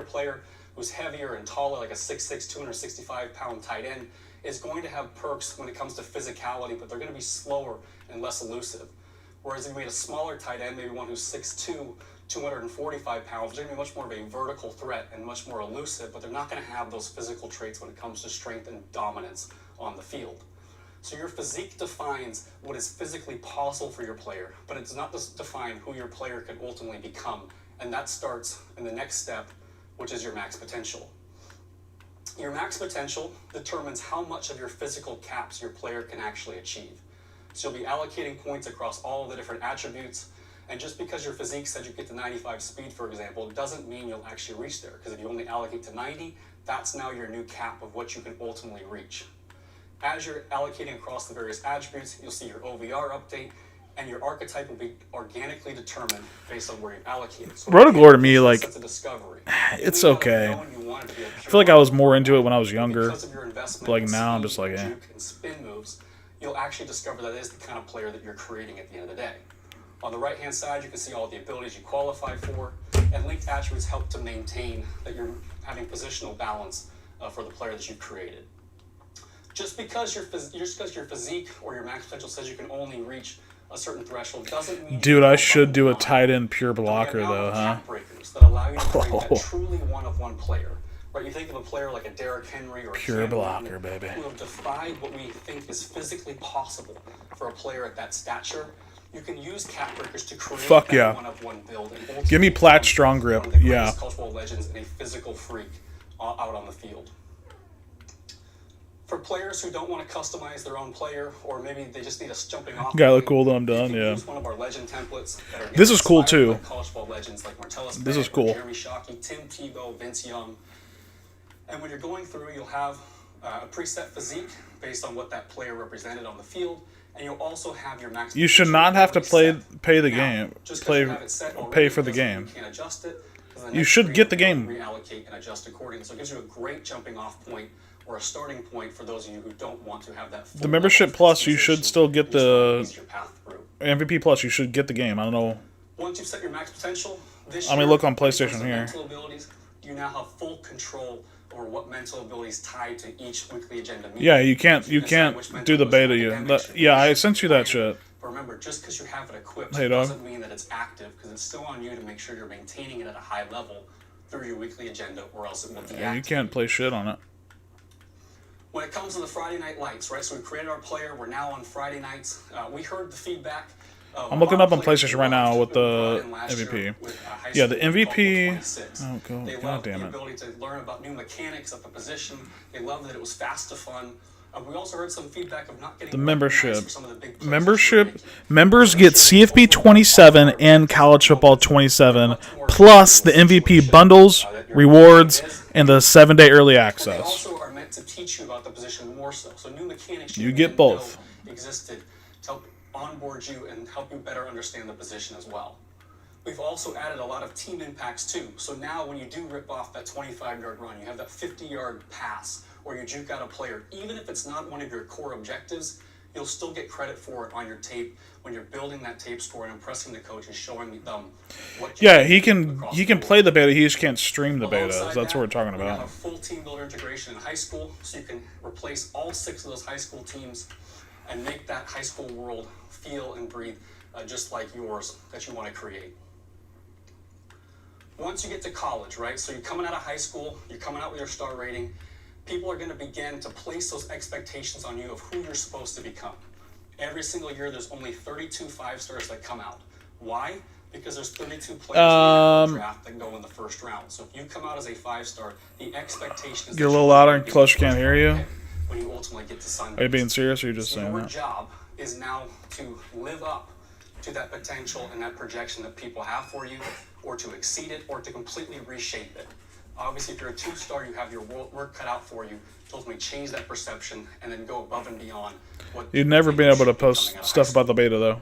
player who's heavier and taller, like a 6'6", 265-pound tight end, is going to have perks when it comes to physicality, but they're going to be slower and less elusive. Whereas if you made a smaller tight end, maybe one who's 6'2", 245 pounds, they're going to be much more of a vertical threat and much more elusive, but they're not going to have those physical traits when it comes to strength and dominance on the field. So your physique defines what is physically possible for your player, but it does not just define who your player can ultimately become. And that starts in the next step, which is your max potential. Your max potential determines how much of your physical caps your player can actually achieve. So you'll be allocating points across all of the different attributes, and just because your physique said you get to 95 speed, for example, doesn't mean you'll actually reach there, because if you only allocate to 90, that's now your new cap of what you can ultimately reach. As you're allocating across the various attributes, you'll see your OVR update, and your archetype will be organically determined based on where you've allocated. So Road to Glory to me, like, discovery. it's okay. I feel like I was more into it when I was younger. But like now, I'm just like, eh. And spin moves, you'll actually discover that is the kind of player that you're creating at the end of the day. On the right-hand side, you can see all the abilities you qualify for, and linked attributes help to maintain that you're having positional balance for the player that you've created. Just because your physique or your max potential says you can only reach a certain threshold doesn't mean... Dude, I should do a tight end pure blocker, though, huh? Breakers that allow you to create that truly one-of-one player. Right, you think of a player like a Derrick Henry or a pure blocker, baby, who have defied what we think is physically possible for a player at that stature. You can use cap breakers to create that one-of-one build. And give me Platt strong grip, yeah. Cultural legends and a physical freak out on the field. For players who don't want to customize their own player, or maybe they just need a jumping off. Gotta look cool, though I'm done, yeah. Use one of our legend templates that are this is cool too. College football legends like Martellus this is cool. Jeremy Shockey, Tim Tebow, Vince Young. And when you're going through, you'll have a preset physique based on what that player represented on the field, and you'll also have your max. You should not have to pay the game. Pay for the game. You can't adjust it. You should get the game. Reallocate and adjust accordingly. So it gives you a great jumping off point or a starting point for those of you who don't want to have that. The membership plus, you should still get the MVP plus. You should get the game. I don't know. Once you've set your max potential, I mean, look on PlayStation here. Mental abilities, you now have full control over what mental abilities tie to each weekly agenda meeting. Yeah, you can't do the beta yet. Yeah, I sent you that shit. But remember, just because you have it equipped hey, doesn't mean that it's active, because it's still on you to make sure you're maintaining it at a high level through your weekly agenda, or else it will deactivate. Yeah, you can't play shit on it. When it comes to the Friday night lights, right? So we created our player. We're now on Friday nights. We heard the feedback. I'm looking up on PlayStation right now with the MVP. Yeah, the MVP. Oh, God damn it. They loved the ability to learn about new mechanics of the position. They loved that it was fast to fun. We also heard some feedback of not getting The membership. recognized for some of the big plays that we're making. Members get CFB 27 and College Football 27, plus the MVP bundles, rewards, and the 7-day early They access. also are meant to teach you about the position more so. So new mechanics You you get didn't know both. existed to help onboard you and help you better understand the position as well. We've also added a lot of team impacts too. So now when you do rip off that 25-yard run, you have that 50-yard pass, or you juke out a player, even if it's not one of your core objectives, you'll still get credit for it on your tape when you're building that tape score and impressing the coach and showing them what you Yeah, can he do can across he the can board. play the beta. He just can't stream the beta. Alongside That's what we're talking we now about. have full team builder integration in high school, so you can replace all 6 of those high school teams and make that high school world feel and breathe just like yours that you want to create. Once you get to college, right? So you're coming out of high school, you're coming out with your star rating. People are going to begin to place those expectations on you of who you're supposed to become. Every single year, there's only 32 5-stars that come out. Why? Because there's 32 players in the draft that go in the first round. So if you come out as a 5-star, the expectation is You're a that little you're louder gonna and be closer, the can't first hear you. round pick when you ultimately get to sign. Are you being serious or are you just saying Your that? job is now to live up to that potential and that projection that people have for you, or to exceed it, or to completely reshape it. Obviously, if you're a 2-star, you have your work cut out for you to ultimately change that perception and then go above and beyond what You've never you been able to should be post coming out of stuff high about the beta though.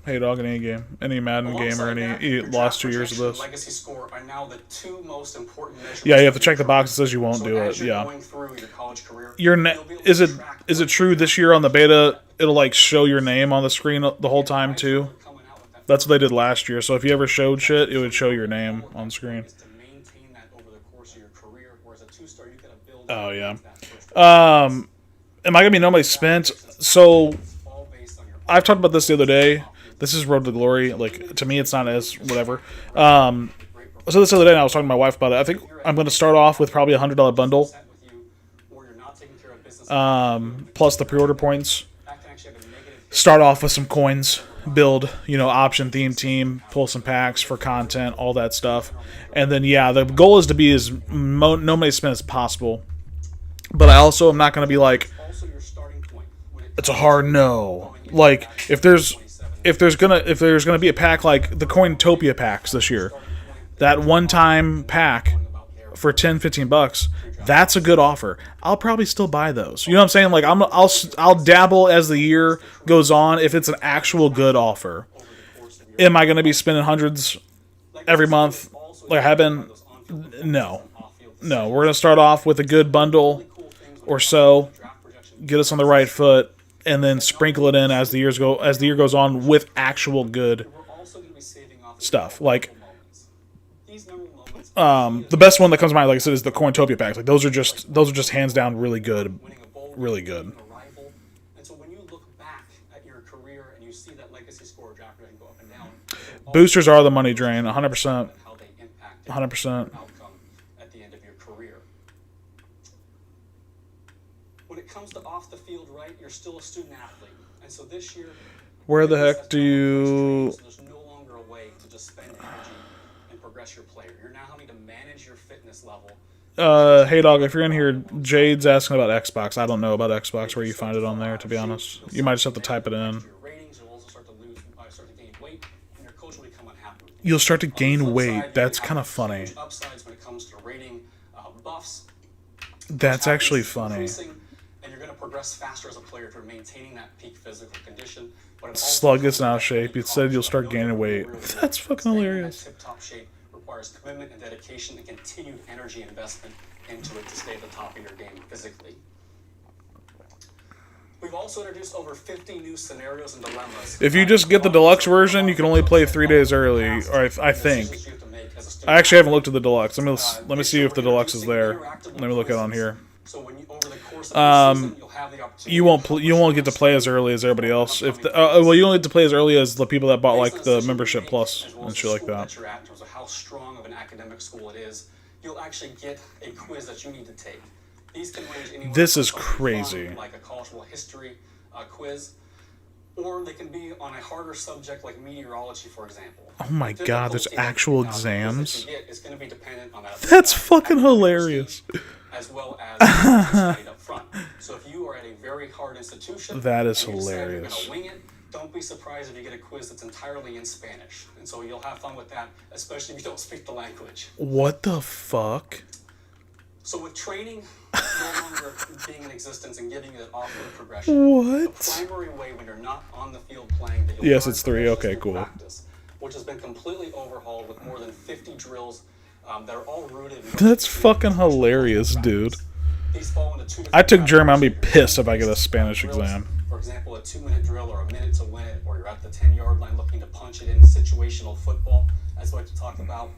Hey dog, in any game, any Madden game, or Alongside any that, your last draft 2 years of projection and this. legacy score are now the 2 most important measurements. Yeah, you have to of check your the box that career. says you won't So do as it. you're Yeah. going through your college career, Your you'll be able to is it track is it what true you this have year on the beta? It'll like show your name on the screen the whole time too. coming out with that That's what they did last year. So if you ever showed shit, it would show your name on screen. is to maintain that over the course of your career, whereas a 2-star you gotta build Oh yeah. that first Am I gonna be nobody spent? So all based on your I've talked about this the other day. This is Road to Glory. Like to me, it's not as whatever. So this other day, I was talking to my wife about it. I think I'm going to start off with probably $100 bundle, set with you, or you're not taking care of business. plus the pre-order points. That can actually have a negative hit. Start off with some coins, build, option theme team, pull some packs for content, all that stuff, and then yeah, the goal is to be as no money spent as possible. But I also am not going to be like, Also your starting point. When it it's a hard no. Like if there's gonna be a pack like the Cointopia packs this year, that one-time pack for $10-15, that's a good offer. I'll probably still buy those. You know what I'm saying? Like I'll dabble as the year goes on if it's an actual good offer. Am I gonna be spending hundreds every month like I have been? No. We're gonna start off with a good bundle or so, get us on the right foot, and then sprinkle it in as the year goes on with actual good we're also going to be saving off stuff. Like these memorable moments. the best one that comes to mind, like I said, is the Cointopia packs. Like those are just hands down really good, Winning a bowl really game, good. beating a rival. And so when you look back at your career and you see that legacy score draft projection go up and down, Boosters are the money drain, 100%, how they impact 100%. outcome at the end of your career. When it comes to off the field, right, you're still a student athlete. And so this year, Where the heck do you? so there's no longer a way to just spend energy and progress your player. You're now having to manage your fitness level. Hey dog, if you're in here, Jade's asking about Xbox. I don't know about Xbox where you find it on there, to be honest. You might just have to type it in. Your ratings, you'll also start to gain weight, and your coach will become unhappy with you. You'll start to On the gain flip weight. side, That's you have kind of funny. huge upsides when it comes to rating buffs. That's actually Confidence funny. increasing, and you're going to progress faster as a player if you're maintaining that peak physical condition. But it also Slug is comes now with shape. the It said you'll cost. start I know gaining you're weight. real good. That's fucking Staying in that hilarious. tip-top shape requires commitment and dedication and continued energy investment into it to stay at the top of your game physically. We've also introduced over 50 new scenarios and dilemmas. If you just get the deluxe version, you can only play 3 days early, or I think. I actually haven't looked at the deluxe. Let me see if the deluxe is there. Let me look at it on here. So when you, over the course of the season, you'll have the opportunity You won't get to play as early as everybody else. If well, you only get to play as early as the people that bought like the membership plus and shit like that. You're at in terms of how strong of an academic school it is, you'll actually get a quiz that you need to take. These can range anywhere This from is something crazy. fun, like a cultural history quiz, or they can be on a harder subject like meteorology, for example. Oh my The god, there's difficulty actual that exams. you get is going to be dependent on that. That's fucking hilarious. As well as studied up front. So So if you are at a very hard institution, That is and you decide you're hilarious. going to wing it, don't be surprised if you get a quiz that's entirely in Spanish. And so you'll have fun with that, especially if you don't speak the language. What the fuck? So with training no longer being in existence and giving you that off-road progression, What? the primary way when you're not on the field playing that you'll Yes, learn it's 3. progression Okay, through cool. practice, which has been completely overhauled with more than 50 drills that are all rooted in That's fucking hilarious, dude. These fall into 2 different I took German. I'd be categories. pissed if I get a Spanish Drills, exam. For example, a 2-minute drill or a minute to win it, or you're at the 10-yard line looking to punch it in. Situational football, as I like to talk about.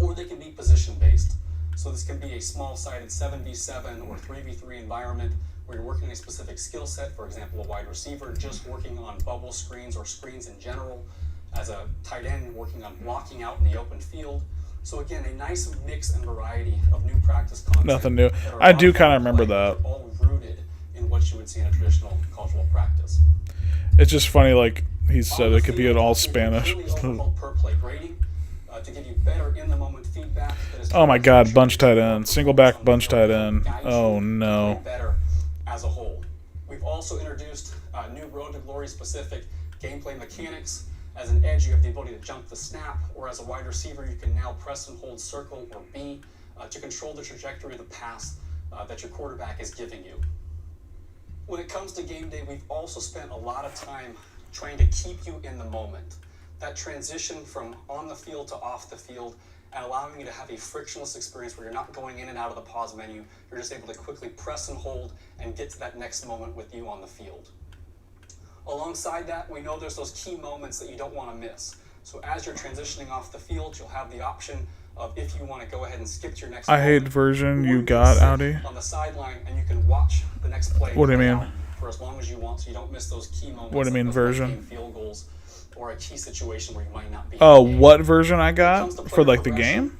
Or they can be position-based. So this can be a small-sided 7v7 or 3v3 environment where you're working on a specific skill set. For example, a wide receiver just working on bubble screens or screens in general. As a tight end, working on blocking out in the open field. So again, a nice mix and variety of new practice content. Nothing new. that are I do off kinda the remember play, that. but all rooted in what you would see in a traditional cultural practice. It's just funny, like he said, On the it could be in field, all we've Spanish. completely overhauled per play grading to give you better in-the-moment feedback. That is Oh my god, bunch tight end. Single back bunch tight end. Oh no. better as a whole. We've also introduced new Road to Glory specific gameplay mechanics. As an edge, you have the ability to jump the snap, or as a wide receiver, you can now press and hold circle or B to control the trajectory of the pass that your quarterback is giving you. When it comes to game day, we've also spent a lot of time trying to keep you in the moment. That transition from on the field to off the field, and allowing you to have a frictionless experience where you're not going in and out of the pause menu. You're just able to quickly press and hold and get to that next moment with you on the field. Alongside that, we know there's those key moments that you don't want to miss. So as you're transitioning off the field, you'll have the option of if you want to go ahead and skip to your next I hate moment, version or you can got, sit Audi. on the sideline and you can watch the next play. What do you play mean? out for as long as you want, so you don't miss those key moments. What do you mean like those version? late game field goals or a key situation where you might not be. Oh, in the game. what version I When it got comes to for player like the progression, game?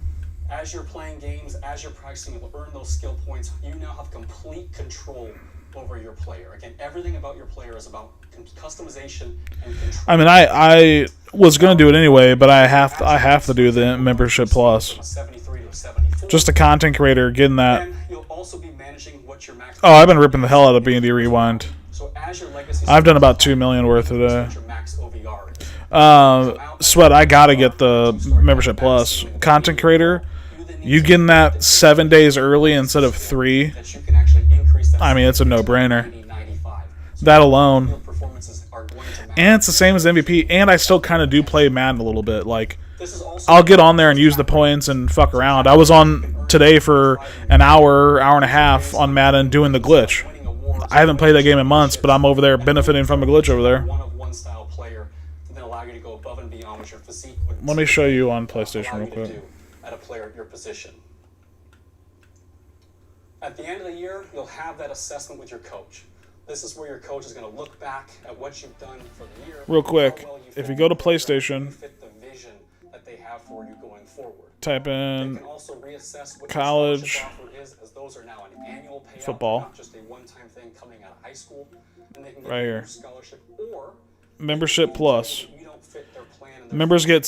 As you're playing games, as you're practicing, you'll earn those skill points. You now have complete control over your player. Again, everything about your player is about customization and control. I mean, I was gonna do it anyway, but I have to do the membership plus. From a 73 to a 74. Just a content creator getting that. And you'll also be managing what your max. Oh, I've been ripping the hell out of B&D Rewind. So as your legacy, I've done about 2 million worth today. what your max OVR is. Sweat, I gotta get the membership plus. Content creator, you getting that 7 days early instead of 3. That you can actually increase that. I mean, it's a no-brainer. 95. That alone. Performances are going to matter. And it's the same as MVP, and I still kind of do play Madden a little bit. Like, This is also I'll get on there and use the points and fuck around. I was on today for an hour and a half on Madden doing the glitch. winning awards. I haven't played that game in months, but I'm over there benefiting from a glitch over there. One-of-one style player to then allow you to go above and beyond what your physique would Let me show you on allow PlayStation you real to quick. do at a player at your position. At the end of the year, you'll have that assessment with your coach. This is where your coach is going to look back at what you've done for the year. Real quick, how well you if fit you go to the program, PlayStation, you fit the vision that they have for you going forward. type They in can also reassess what college your scholarship offer is, as those are now an annual payout, football. not just a one-time thing coming out of high school. And they can get Right a here. new scholarship or membership plus. you don't fit their plan and their Members get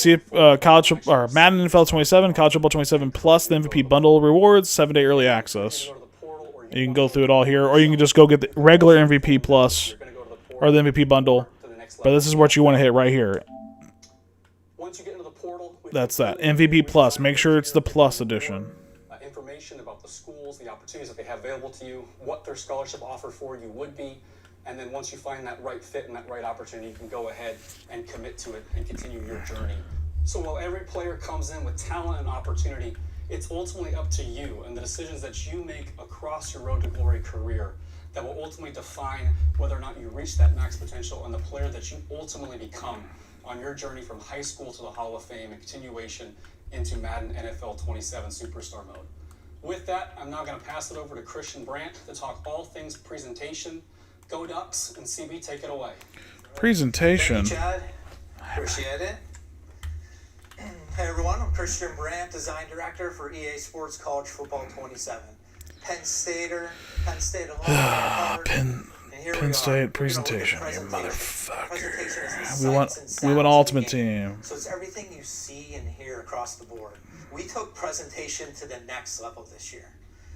college or Madden NFL 27, College Football 27 plus the MVP bundle rewards, 7-day early access. go to the portal or You can go through it all here, or you can just go get the regular MVP plus you're going to go to the portal or the MVP bundle. to the next But level. this is what you want to hit right here. Once you get into the portal, we That's that completely MVP plus. redesign Make sure it's the your plus edition. information about the schools, the opportunities that they have available to you, what their scholarship offer for you would be, and then once you find that right fit and that right opportunity, you can go ahead and commit to it and continue your journey. So while every player comes in with talent and opportunity, it's ultimately up to you and the decisions that you make across your Road to Glory career that will ultimately define whether or not you reach that max potential and the player that you ultimately become on your journey from high school to the Hall of Fame and continuation into Madden NFL 27 Superstar Mode. With that, I'm now going to pass it over to Christian Brandt to talk all things presentation. Go Ducks, and CB, take it away. Presentation. Thank you, Chad. Appreciate it. Hey everyone, I'm Christian Brandt, Design Director for EA Sports College Football 27. Penn State alum. Penn Penn State presentation, you Presentation motherfucker. is the We want sights and we want sounds of Ultimate the game. Team. So it's everything you see and hear across the board. We took presentation to the next level this year.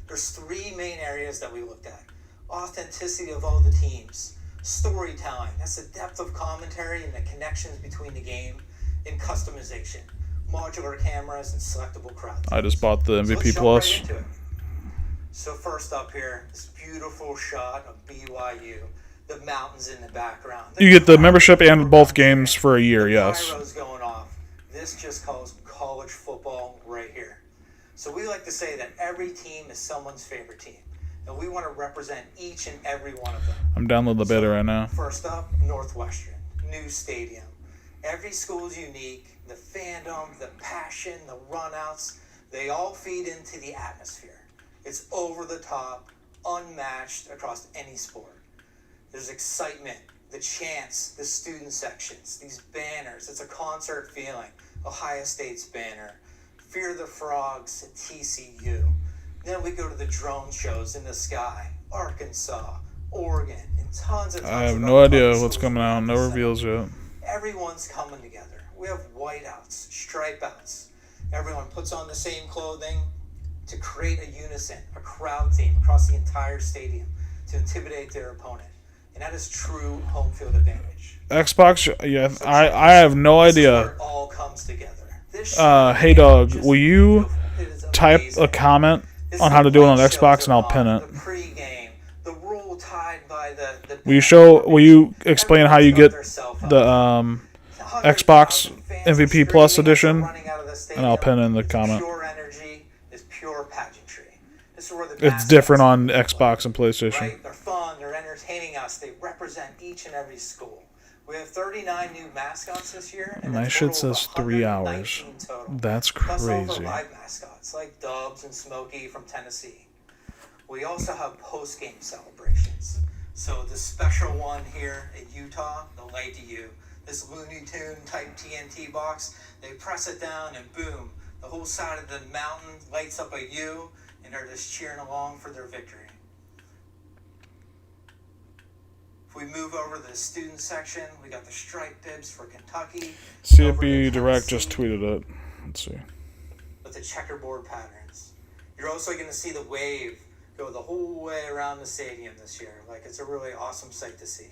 There's 3 main areas that we looked at. authenticity of all the teams, storytelling, that's the depth of commentary and the connections between the game, and customization, modular cameras, and selectable crowd. I just bought the So let's MVP jump Plus. right into it. So first up here, this beautiful shot of BYU, the mountains in the background. You get the membership and both games for a year, The yes. pyro's going off. This just calls college football right here. So we like to say that every team is someone's favorite team, and we want to represent each and every one of them. I'm downloading the beta right now. First up, Northwestern, new stadium. Every school is unique. The fandom, the passion, the runouts, they all feed into the atmosphere. It's over the top, unmatched across any sport. There's excitement, the chants, the student sections, these banners. It's a concert feeling. Ohio State's banner, Fear the Frogs at TCU. Then we go to the drone shows in the sky, Arkansas, Oregon, and tons of I have of no other idea public what's schools coming out. around No the center. reveals yet. Everyone's coming together. We have whiteouts, stripeouts. Everyone puts on the same clothing to create a unison, a crowd theme across the entire stadium to intimidate their opponent. And that is true home field advantage. Xbox, yeah, I have no This is where idea. it all comes together. This Hey dog, just will you beautiful. It is type amazing. a comment This on is how to do it on light Xbox shows and I'll are pin on, it? The pregame, the rule tied by the Will you explain how you get the Xbox MVP Plus edition? And I'll pin in the comment. Pure energy is pure pageantry. This is where the It's mascots different on come from, Xbox and PlayStation. right? They're fun. They're entertaining us. They represent each and every school. We have 39 new mascots this year, and My a shit total of says 3 hours. 119 total. That's Plus all the crazy. live mascots like Dubs and Smokey from Tennessee. We also have post-game celebrations. So the special one here in Utah, the Light to You, this Looney Tune type TNT box, they press it down and boom, the whole side of the mountain lights up a U, and they're just cheering along for their victory. If we move over to the student section, we got the striped bibs for Kentucky. over CFB to Direct just Tennessee tweeted it. Let's see. with the checkerboard patterns. You're also going to see the wave go the whole way around the stadium this year. Like, it's a really awesome sight to see.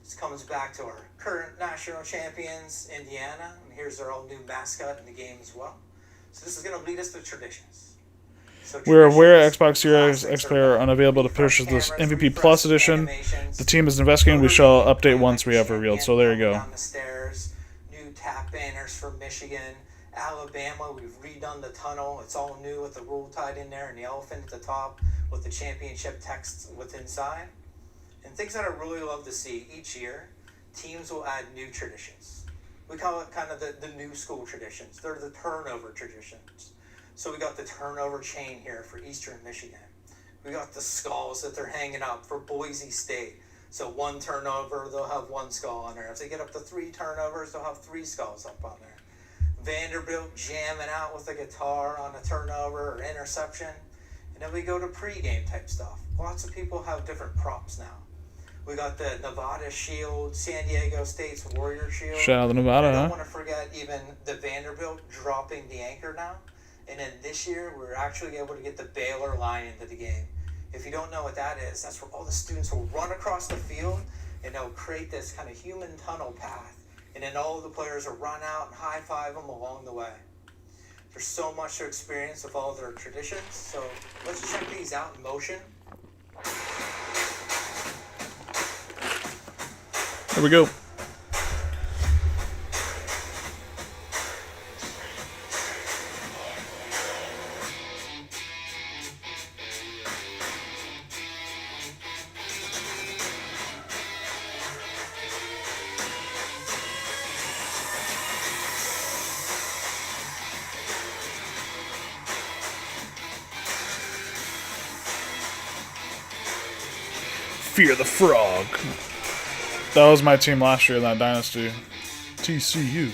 This comes back to our current national champions, Indiana, and here's their all new mascot in the game as well. So this is going to lead us to traditions. So We're aware traditions, Xbox Series classics X player are unavailable to refresh purchase this cameras, MVP refresh Plus edition. animations, The team is investigating. We shall update once we have revealed. So there you go. down the stairs, new tap banners for Michigan, Alabama. We've redone the tunnel. It's all new with the rule tied in there and the elephant at the top with the championship text with inside. And things that I really love to see each year, teams will add new traditions. We call it kind of the new school traditions. They're the turnover traditions. So we got the turnover chain here for Eastern Michigan. We got the skulls that they're hanging up for Boise State. So one turnover, they'll have one skull on there. If they get up to 3 turnovers, they'll have 3 skulls up on there. Vanderbilt jamming out with a guitar on a turnover or interception. And then we go to pregame type stuff. Lots of people have different props now. We got the Nevada Shield, San Diego State's Warrior Shield. Shout out to Nevada, I don't huh? want to forget even the Vanderbilt dropping the anchor now. And then this year, we're actually able to get the Baylor line into the game. If you don't know what that is, that's where all the students will run across the field and they'll create this kind of human tunnel path. And then all of the players will run out and high-five them along the way. There's so much to experience with all of their traditions. So let's check these out in motion. Here we go. Fear the Frog. That was my team last year in that dynasty. TCU.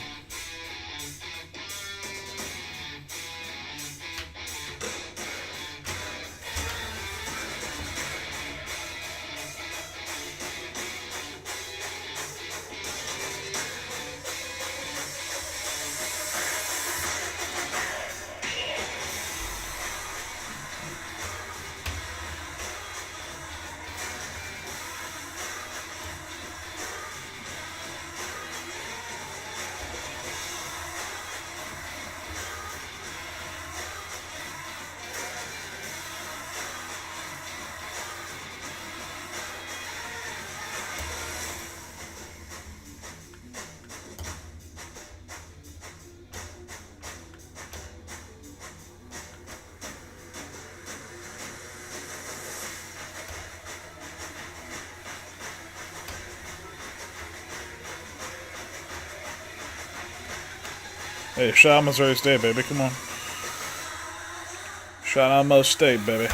Hey, shout out Missouri State, baby. Come on. Shout out Mo State, baby.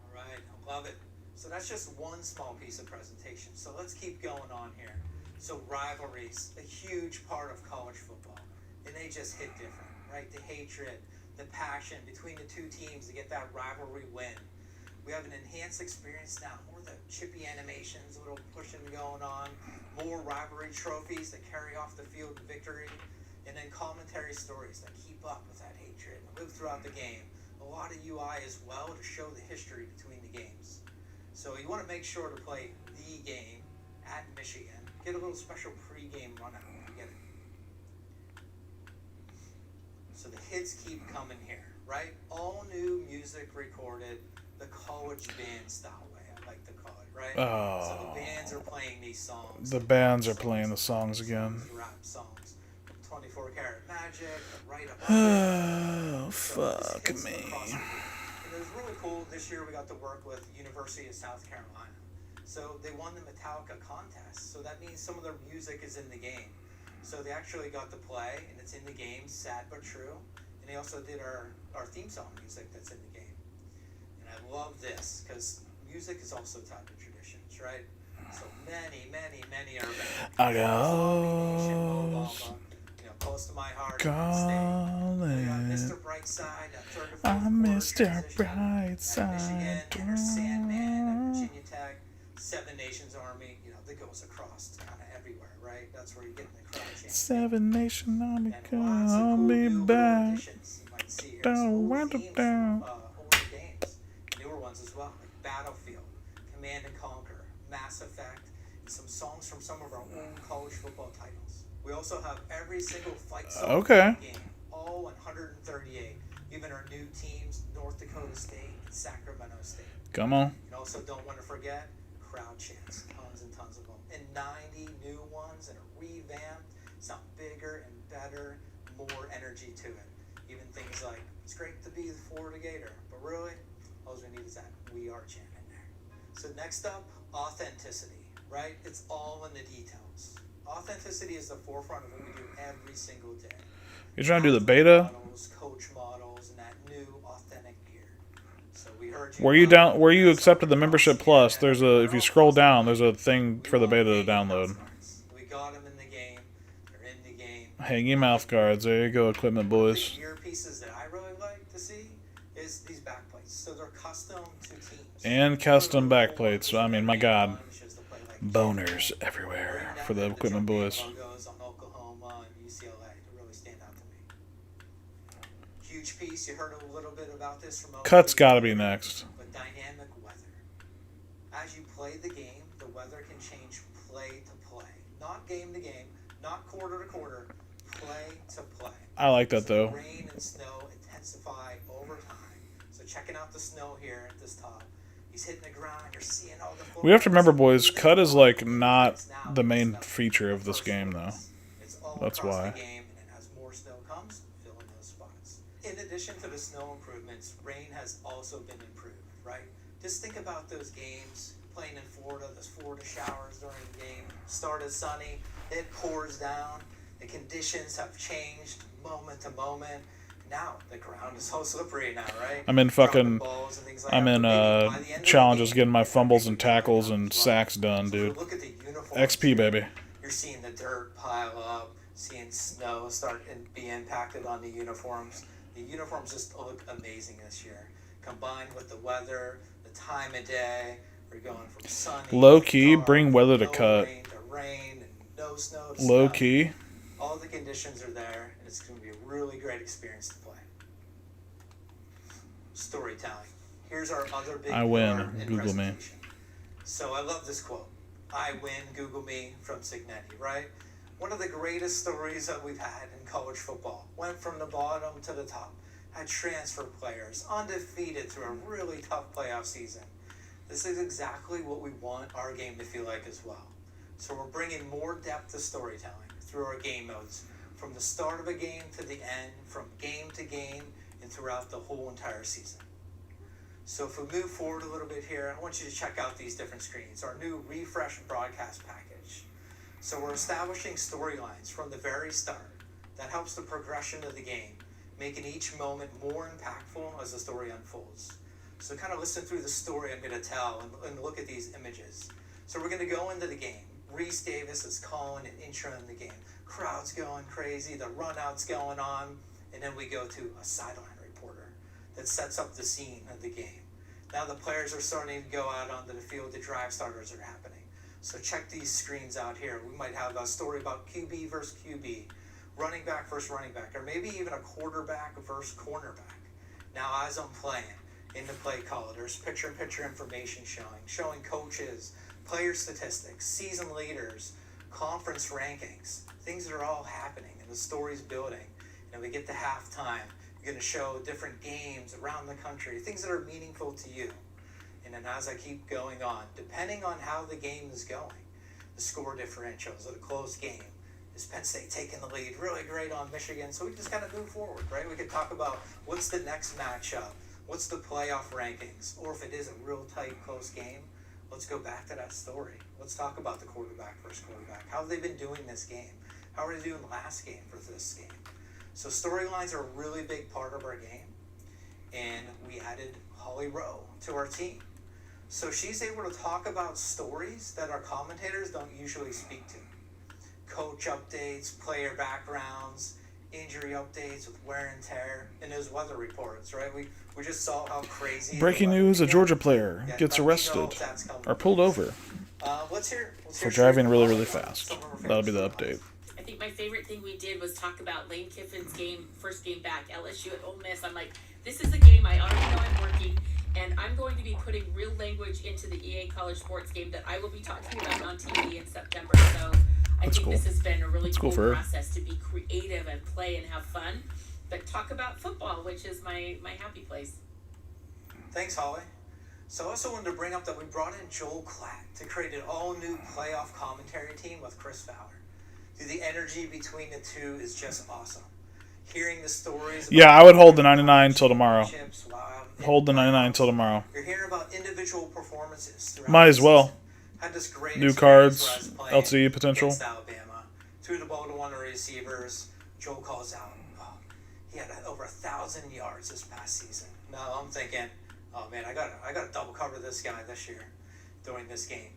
All right, I love it. So that's just one small piece of presentation. So let's keep going on here. So rivalries, a huge part of college football, and they just hit different, right? The hatred, the passion between the two teams to get that rivalry win. We have an enhanced experience now, more of the chippy animations, a little pushing going on, more rivalry trophies that carry off the field to victory, and then commentary stories that keep up with that hatred and live throughout the game. A lot of UI as well to show the history between the games. So you want to make sure to play the game at Michigan. Get a little special pre-game run out when you get it. So the hits keep coming here, right? All new music recorded the college band style way, I like to call it, right? Oh. So the bands are playing these songs. The bands are playing the songs again. Rap songs. 24 Karat Magic, right up. Oh, fuck me. And it was really cool. This year we got to work with University of South Carolina. So they won the Metallica contest. So that means some of their music is in the game. So they actually got to play, and it's in the game, sad but true. And they also did our theme song music that's in the game. And I love this, because music is also tied to traditions, right? So many are I Alabama, got close to my heart. calling. Mr. Brightside, third to fourth I'm quarter Mr. transition at Brightside. Michigan, Enter Sandman at Virginia Tech, Seven Nations Army, that goes across kind of everywhere, right? That's where you get in the crowd chant. Seven Nation Army, And lots of cool call me new little back. additions you might see here. Down, Some down, old themes down. from older games, newer ones as well, like Battlefield, Command and Conquer, Mass Effect, and some songs from some of our old college football titles. We also have every single fight song Okay. in the game, all 138. Even our new teams, North Dakota State and Sacramento State. Come on. And also don't want to forget crowd chants, tons and tons of them. And 90 new ones and a revamp, sound bigger and better, more energy to it. Even things like, it's great to be the Florida Gator, but really, all we need is that "We Are" chant in there. So next up, authenticity, right? It's all in the details. Authenticity is the forefront of what we do every single day. You're trying to do the beta? Models, coach models, and that new authentic gear. So we heard Where you accepted the membership plus, there's if you scroll down, there's a thing for the beta to download. We got them in the game. They're in the game. Hanging mouth guards. There you go, equipment boys. The gear pieces that I really like to see is these backplates. So they're custom to teams. And custom backplates. I mean, my God. Boners everywhere for the equipment boys. Logos on Oklahoma and UCLA to really stand out to me. Huge piece. You heard a little bit about this from Cut's gotta be next. But dynamic weather. As you play the game, the weather can change play to play. Not game to game, not quarter to quarter, play to play. I like that though. Rain and snow intensify over time. So checking out the snow here at this top. He's hitting the ground. You're seeing all the. We have to remember, boys, cut is like not the main feature of this game, though. That's why. The game, and as more snow comes, fill in those spots. In addition to the snow improvements, rain has also been improved, right? Just think about those games playing in Florida, those Florida showers during the game. Started sunny, it pours down. The conditions have changed moment to moment. Now the ground is so slippery now, right? I'm in fucking. Balls and things like I'm that. in But maybe by the end of the challenges, game, getting my fumbles and everything tackles down and as well. sacks done, So dude. look at the uniforms XP, here. baby. You're seeing the dirt pile up, seeing snow start and be impacted on the uniforms. The uniforms just look amazing this year. Combined with the weather, the time of day, we're going from sunny, Low key, dark, bring weather to no cut. rain to rain, and no snow to Low snow. key. All the conditions are there, and it's going to be a really great experience to play. Storytelling. Here's our other big I win. pillar in Google me. presentation. So I love this quote. I win, Google me from Signetti, right? One of the greatest stories that we've had in college football. Went from the bottom to the top. Had transfer players, undefeated through a really tough playoff season. This is exactly what we want our game to feel like as well. So we're bringing more depth to storytelling through our game modes, from the start of a game to the end, from game to game, and throughout the whole entire season. So if we move forward a little bit here, I want you to check out these different screens, our new refresh broadcast package. So we're establishing storylines from the very start that helps the progression of the game, making each moment more impactful as the story unfolds. So kind of listen through the story I'm going to tell and look at these images. So we're going to go into the game. Reese Davis is calling and introing the game. Crowd's going crazy, the run-out's going on, and then we go to a sideline reporter that sets up the scene of the game. Now the players are starting to go out onto the field, the drive starters are happening. So check these screens out here. We might have a story about QB versus QB, running back versus running back, or maybe even a quarterback versus cornerback. Now as I'm playing in the play call, there's picture-in-picture information showing coaches, player statistics, season leaders, conference rankings, things that are all happening and the story's building. And we get to halftime, you're going to show different games around the country, things that are meaningful to you. And then as I keep going on, depending on how the game is going, the score differentials of a close game, is Penn State taking the lead really great on Michigan? So we just kind of move forward, right? We could talk about what's the next matchup, what's the playoff rankings, or if it is a real tight, close game, let's go back to that story. Let's talk about the quarterback versus quarterback. How have they been doing this game? How are they doing last game versus this game? So storylines are a really big part of our game. And we added Holly Rowe to our team. So she's able to talk about stories that our commentators don't usually speak to. Coach updates, player backgrounds, injury updates with wear and tear, and those weather reports, right? We just saw how crazy... Breaking news, a Georgia player gets arrested or pulled over for driving really, really fast. That'll be the update. I think my favorite thing we did was talk about Lane Kiffin's first game back, LSU at Ole Miss. I'm like, this is a game I already know I'm working, and I'm going to be putting real language into the EA College Sports game that I will be talking about on TV in September. So I think this has been a really cool process to be creative and play and have fun, but talk about football, which is my happy place. Thanks, Holly. So I also wanted to bring up that we brought in Joel Klatt to create an all-new playoff commentary team with Chris Fowler. The energy between the two is just awesome. Hearing the stories... Yeah, I would hold the 99 till tomorrow. Hold the 99 till tomorrow. You're hearing about individual performances. Might as well. Had this great new cards, LTE potential. Alabama. Threw the ball to one of the receivers. Joel calls out. Oh, he had over 1,000 yards this past season. Now I'm thinking, oh man, I gotta double cover this guy this year during this game.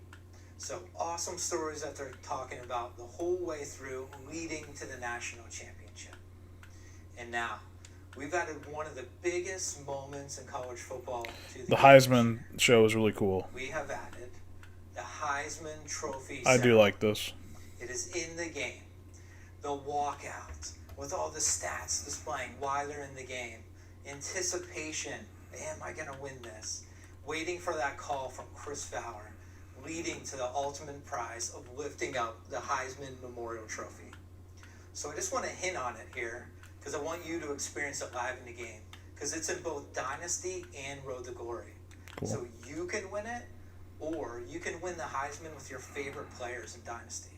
So awesome stories that they're talking about the whole way through, leading to the national championship. And now, we've added one of the biggest moments in college football to the Heisman show is really cool. We have added the Heisman Trophy. I do like this. It is in the game. The walkout with all the stats displaying why they're in the game. Anticipation. Am I going to win this? Waiting for that call from Chris Fowler, leading to the ultimate prize of lifting up the Heisman Memorial Trophy. So I just want to hint on it here, because I want you to experience it live in the game, because it's in both Dynasty and Road to Glory. Cool. So you can win it, or you can win the Heisman with your favorite players in Dynasty.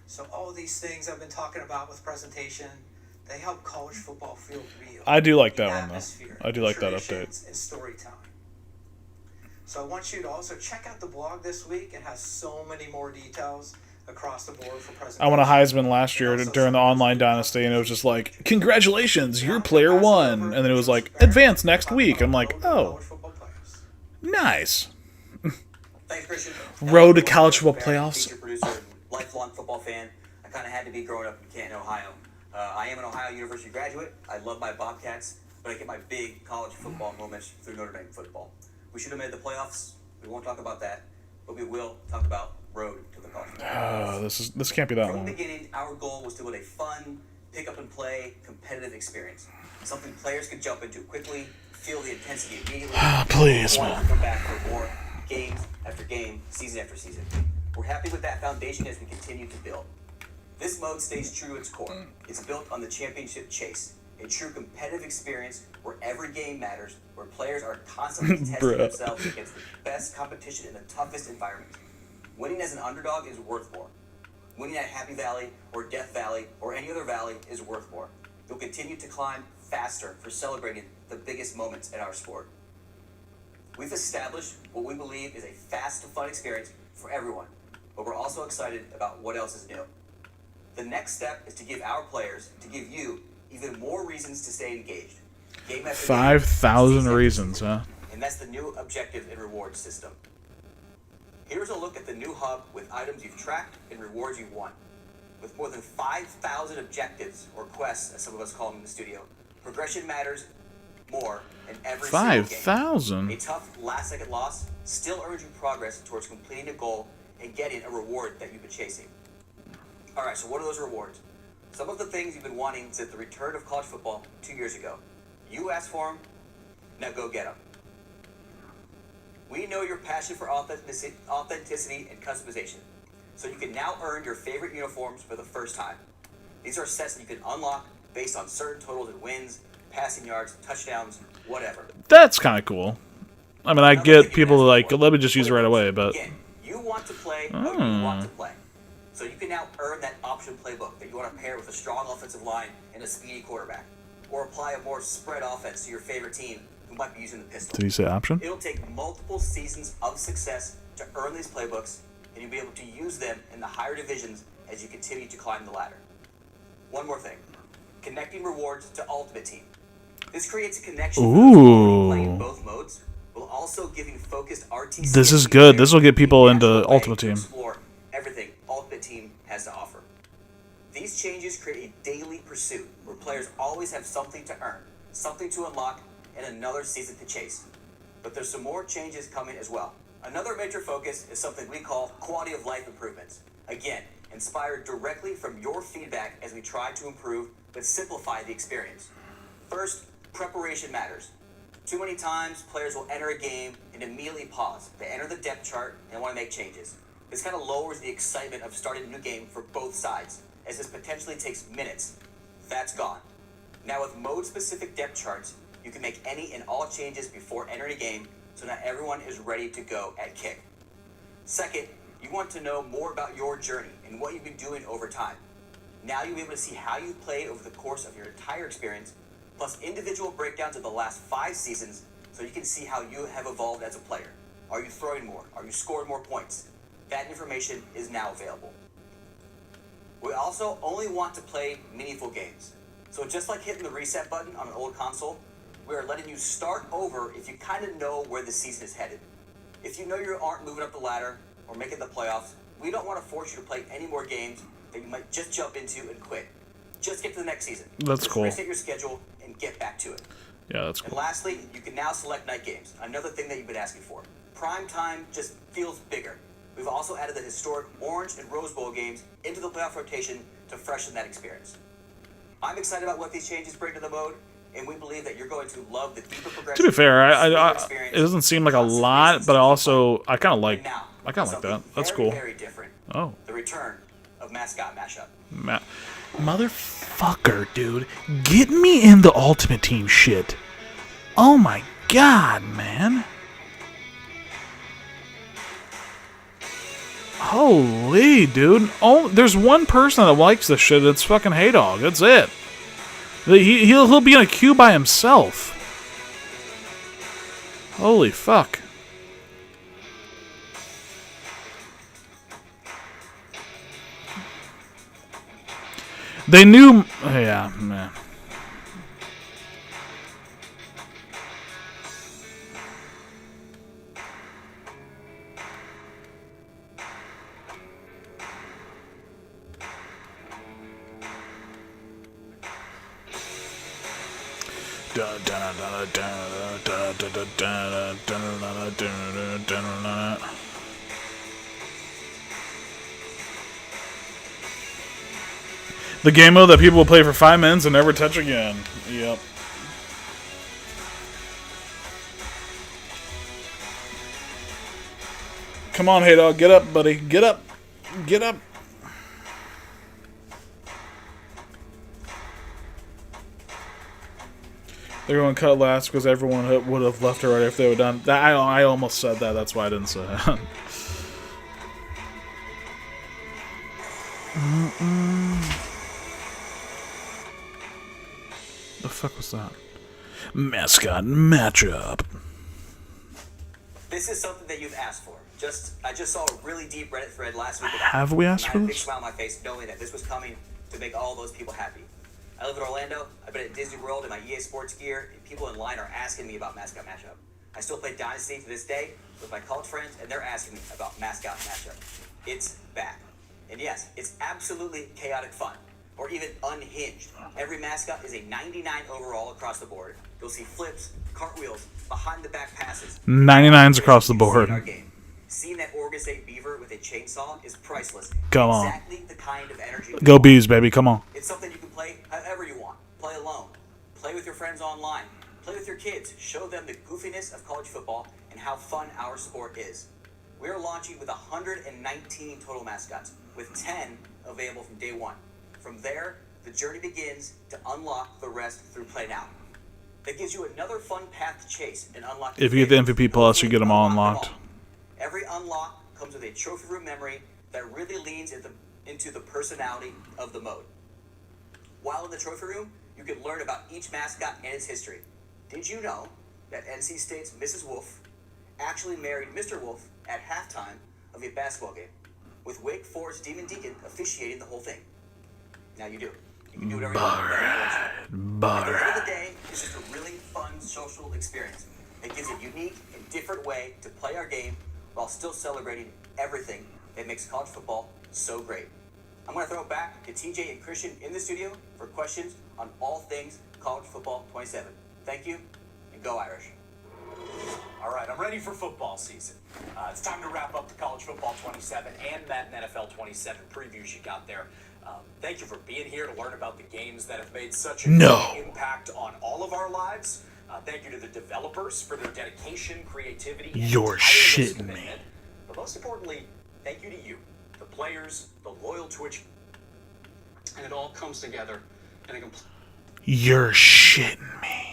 So all these things I've been talking about with presentation, they help college football feel real. I do like that one, though. I do like that update. And storytelling. So I want you to also check out the blog this week. It has so many more details across the board for presentation. I won a Heisman last year during the online dynasty, and it was just like, congratulations, your player won. And then it was like, advance next week. I'm like, oh, nice. Thanks, Christian. Road to college football playoffs. Teacher, producer, lifelong football fan. I kind of had to be growing up in Canton, Ohio. I am an Ohio University graduate. I love my Bobcats, but I get my big college football moments through Notre Dame football. We should have made the playoffs. We won't talk about that, but we will talk about road to the college football playoffs. This can't be that From one. the beginning, our goal was to build a fun, pick up and play, competitive experience. Something players could jump into quickly, feel the intensity immediately. Please, want to come back for more games after game, season after season. We're happy with that foundation as we continue to build. This mode stays true to its core. It's built on the championship chase, a true competitive experience where every game matters, where players are constantly testing themselves against the best competition in the toughest environment. Winning as an underdog is worth more. Winning at Happy Valley or Death Valley or any other valley is worth more. You'll continue to climb faster for celebrating the biggest moments in our sport. We've established what we believe is a fast and fun experience for everyone, but we're also excited about what else is new. The next step is to give our players, to give you, even more reasons to stay engaged. Game after game, 5,000 season after reasons, season. huh? And that's the new objective and reward system. Here's a look at the new hub with items you've tracked and rewards you've won. With more than 5,000 objectives, or quests, as some of us call them in the studio, progression matters more in every single game. 5,000? A tough last-second loss still earns you progress towards completing a goal and getting a reward that you've been chasing. All right, so what are those rewards? Some of the things you've been wanting since the return of college football 2 years ago. You asked for them, now go get them. We know your passion for authenticity and customization, so you can now earn your favorite uniforms for the first time. These are sets that you can unlock based on certain totals in wins, passing yards, touchdowns, whatever. That's kind of cool. I mean, I get people like, let me just use it right away, but... Again, you want to play how you want to play. So you can now earn that option playbook that you want to pair with a strong offensive line and a speedy quarterback. Or apply a more spread offense to your favorite team who might be using the pistol. Did he say option? It'll take multiple seasons of success to earn these playbooks, and you'll be able to use them in the higher divisions as you continue to climb the ladder. One more thing. Connecting rewards to Ultimate Team. This creates a connection for those who play in both modes, while also giving focused RTC. This is good. This will get people into Ultimate Team. Explore everything Ultimate Team has to offer. These changes create a daily pursuit where players always have something to earn, something to unlock, and another season to chase. But there's some more changes coming as well. Another major focus is something we call quality of life improvements. Again, inspired directly from your feedback as we try to improve but simplify the experience. First, preparation matters. Too many times, players will enter a game and immediately pause. They enter the depth chart and want to make changes. This kind of lowers the excitement of starting a new game for both sides, as this potentially takes minutes. That's gone. Now with mode-specific depth charts, you can make any and all changes before entering a game, so not everyone is ready to go at kick. Second, you want to know more about your journey and what you've been doing over time. Now you'll be able to see how you've played over the course of your entire experience, plus individual breakdowns of the last 5 seasons, so you can see how you have evolved as a player. Are you throwing more? Are you scoring more points? That information is now available. We also only want to play meaningful games. So just like hitting the reset button on an old console, we are letting you start over if you kind of know where the season is headed. If you know you aren't moving up the ladder or making the playoffs, we don't want to force you to play any more games that you might just jump into and quit. Just get to the next season. That's just cool. Reset your schedule and get back to it. Yeah, that's And cool. lastly, you can now select night games, another thing that you've been asking for. Prime time just feels bigger. We've also added the historic Orange and Rose Bowl games into the playoff rotation to freshen that experience. I'm excited about what these changes bring to the mode, and we believe that you're going to love the deeper progression. To be fair, smoother it doesn't seem like a lot, but also I kind of like And now, that. something That's very, cool. Very different. Oh, The return of Mascot Mashup. motherfucker, dude, get me in the Ultimate Team shit. Oh my god, man. Holy, dude. Oh, there's one person that likes this shit. It's fucking Haydog. That's it. He'll be in a queue by himself. Holy fuck. They knew... Yeah, man. The game mode that people will play for 5 minutes and never touch again. Yep. Come on, Hey Dog. Get up, buddy. Get up. Get up. They're going to cut last because everyone would have left already if they would have done that. I almost said that. That's why I didn't say it. The fuck was that? Mascot matchup. This is something that you've asked for. I just saw a really deep Reddit thread last week. Have we asked for I had a big this? smile on my face knowing that this was coming to make all those people happy. I live in Orlando. I've been at Disney World in my EA Sports gear, and people in line are asking me about Mascot Matchup. I still play Dynasty to this day with my college friends, and they're asking me about Mascot Matchup. It's back. And yes, it's absolutely chaotic fun, or even unhinged. Every mascot is a 99 overall across the board. You'll see flips, cartwheels, behind the back passes. 99s across the board. In our game. Seeing that Oregon State Beaver with a chainsaw is priceless. Come on. Exactly the kind of energy. Go Bees, baby. Come on. It's something you can play however you want. Play alone. Play with your friends online. Play with your kids. Show them the goofiness of college football and how fun our sport is. We are launching with 119 total mascots, with 10 available from day one. From there, the journey begins to unlock the rest through Play Now. That gives you another fun path to chase and unlock. If you get the MVP Plus, you get them all unlocked. Every unlock comes with a trophy room memory that really leans into the personality of the mode. While in the trophy room, you can learn about each mascot and its history. Did you know that NC State's Mrs. Wolf actually married Mr. Wolf at halftime of a basketball game, with Wake Forest Demon Deacon officiating the whole thing? Now you do. You can do whatever you want. At the end of the day, it's just a really fun social experience. It gives a unique and different way to play our game while still celebrating everything that makes college football so great. I'm going to throw it back to TJ and Christian in the studio for questions on all things college football 27. Thank you, and go Irish. All right, I'm ready for football season. It's time to wrap up the college football 27 and that NFL 27 previews you got there. Thank you for being here to learn about the games that have made such a big impact on all of our lives. Thank you to the developers for their dedication, creativity, and You're tireless shitting commitment. me. But most importantly, thank you to you, the players, the loyal Twitch. And it all comes together in a complete. You're shitting me.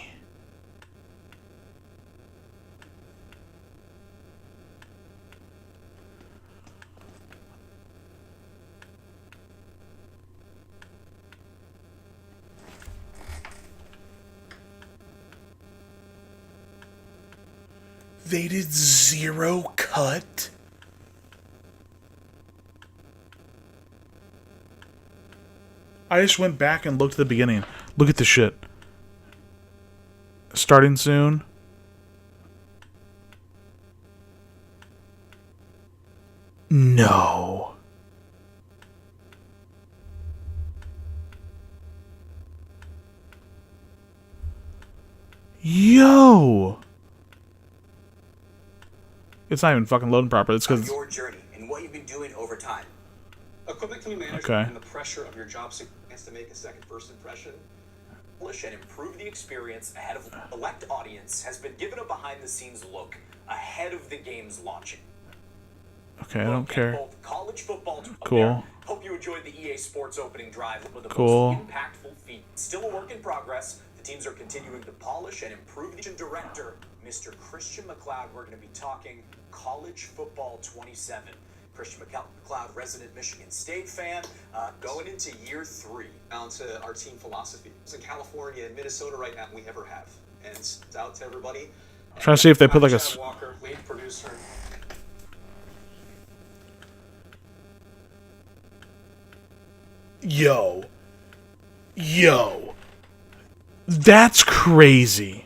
They did 0 cut? I just went back and looked at the beginning. Look at the shit. Starting soon. No. Yo. It's not even fucking loading properly. It's because Your journey and what you've been doing over time. Equipment can be managed Okay. and the pressure of your job Chance to make a second first impression. Polish and improve the experience ahead of select audience has been given a behind the scenes look ahead of the game's launching. okay, I don't care. Both college football. Cool. Hope you enjoyed the EA Sports opening drive with the Cool. most impactful feat. Still a work in progress. The teams are continuing to polish and improve. The director, Mr. Christian McLeod, we're going to be talking college football 27. Christian McLeod, resident Michigan State fan, going into year 3. Down to our team philosophy. It's in California and Minnesota right now than we ever have. And it's out to everybody. I'm trying to see if they put like a. Chad Walker, lead producer. Yo. Yo. That's crazy.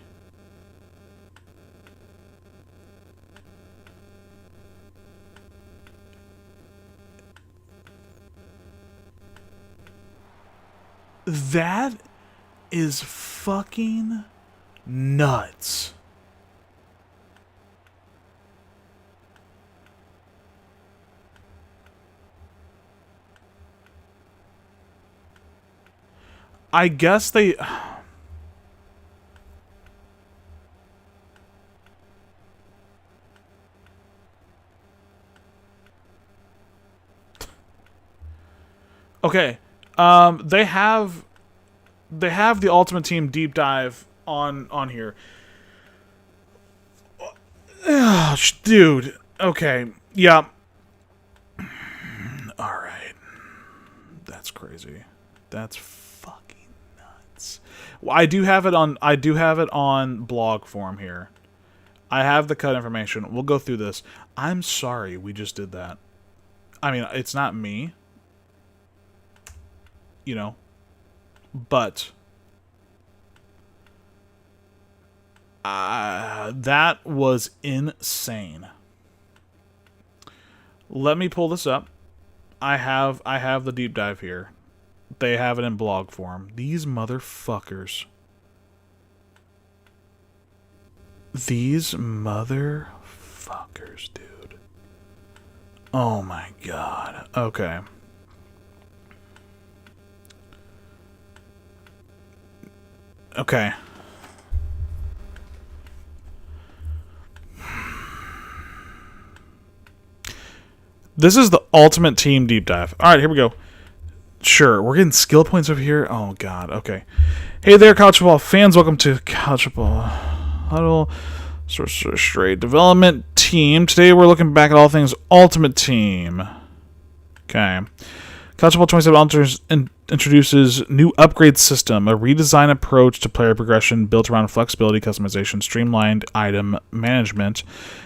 That is fucking nuts. I guess they. Okay. They have the Ultimate Team deep dive on here. Oh, dude. Okay. Yeah. All right. That's crazy. That's fucking nuts. Well, I do have it on blog form here. I have the cut information. We'll go through this. I'm sorry we just did that. I mean, it's not me. You know. But that was insane. Let me pull this up. I have the deep dive here. They have it in blog form. These motherfuckers. These motherfuckers, dude. Oh my god. Okay. Okay. This is the Ultimate Team deep dive. All right, here we go. Sure, we're getting skill points over here. Oh god. Okay. Hey there, college football fans. Welcome to College Football Huddle. Straight Development Team. Today we're looking back at all things Ultimate Team. Okay. College Football 27 introduces new upgrade system, a redesigned approach to player progression built around flexibility, customization, streamlined item management.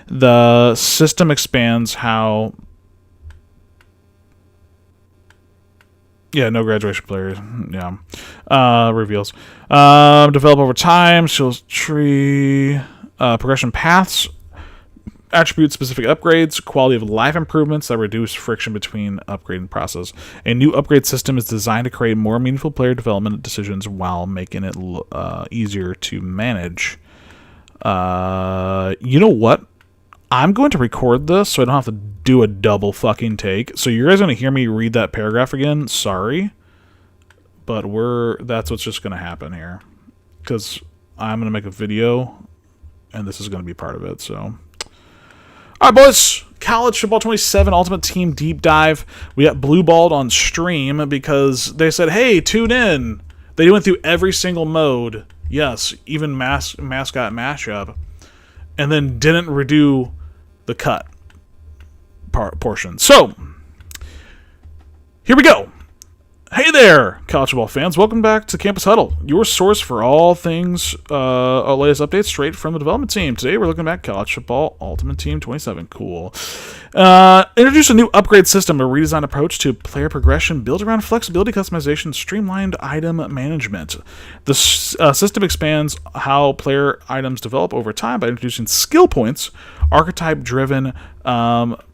The system expands how... Yeah, no graduation players. Yeah. Reveals. Develop over time, skills tree, progression paths, attribute-specific upgrades, quality of life improvements that reduce friction between upgrading process. A new upgrade system is designed to create more meaningful player development decisions while making it easier to manage. You know what? I'm going to record this so I don't have to do a double fucking take. So you guys are going to hear me read that paragraph again. Sorry. But that's what's just going to happen here. Because I'm going to make a video and this is going to be part of it, so... Alright, boys, College Football 27 Ultimate Team Deep Dive. We got blue balled on stream because they said, hey, tune in. They went through every single mode. Yes, even mascot mashup. And then didn't redo the cut portion. So, here we go. Hey there, college football fans. Welcome back to Campus Huddle, your source for all things, our latest updates straight from the development team. Today we're looking back College Football Ultimate Team 27. Cool. Introduce a new upgrade system, a redesigned approach to player progression built around flexibility, customization, streamlined item management. The system expands how player items develop over time by introducing skill points, archetype-driven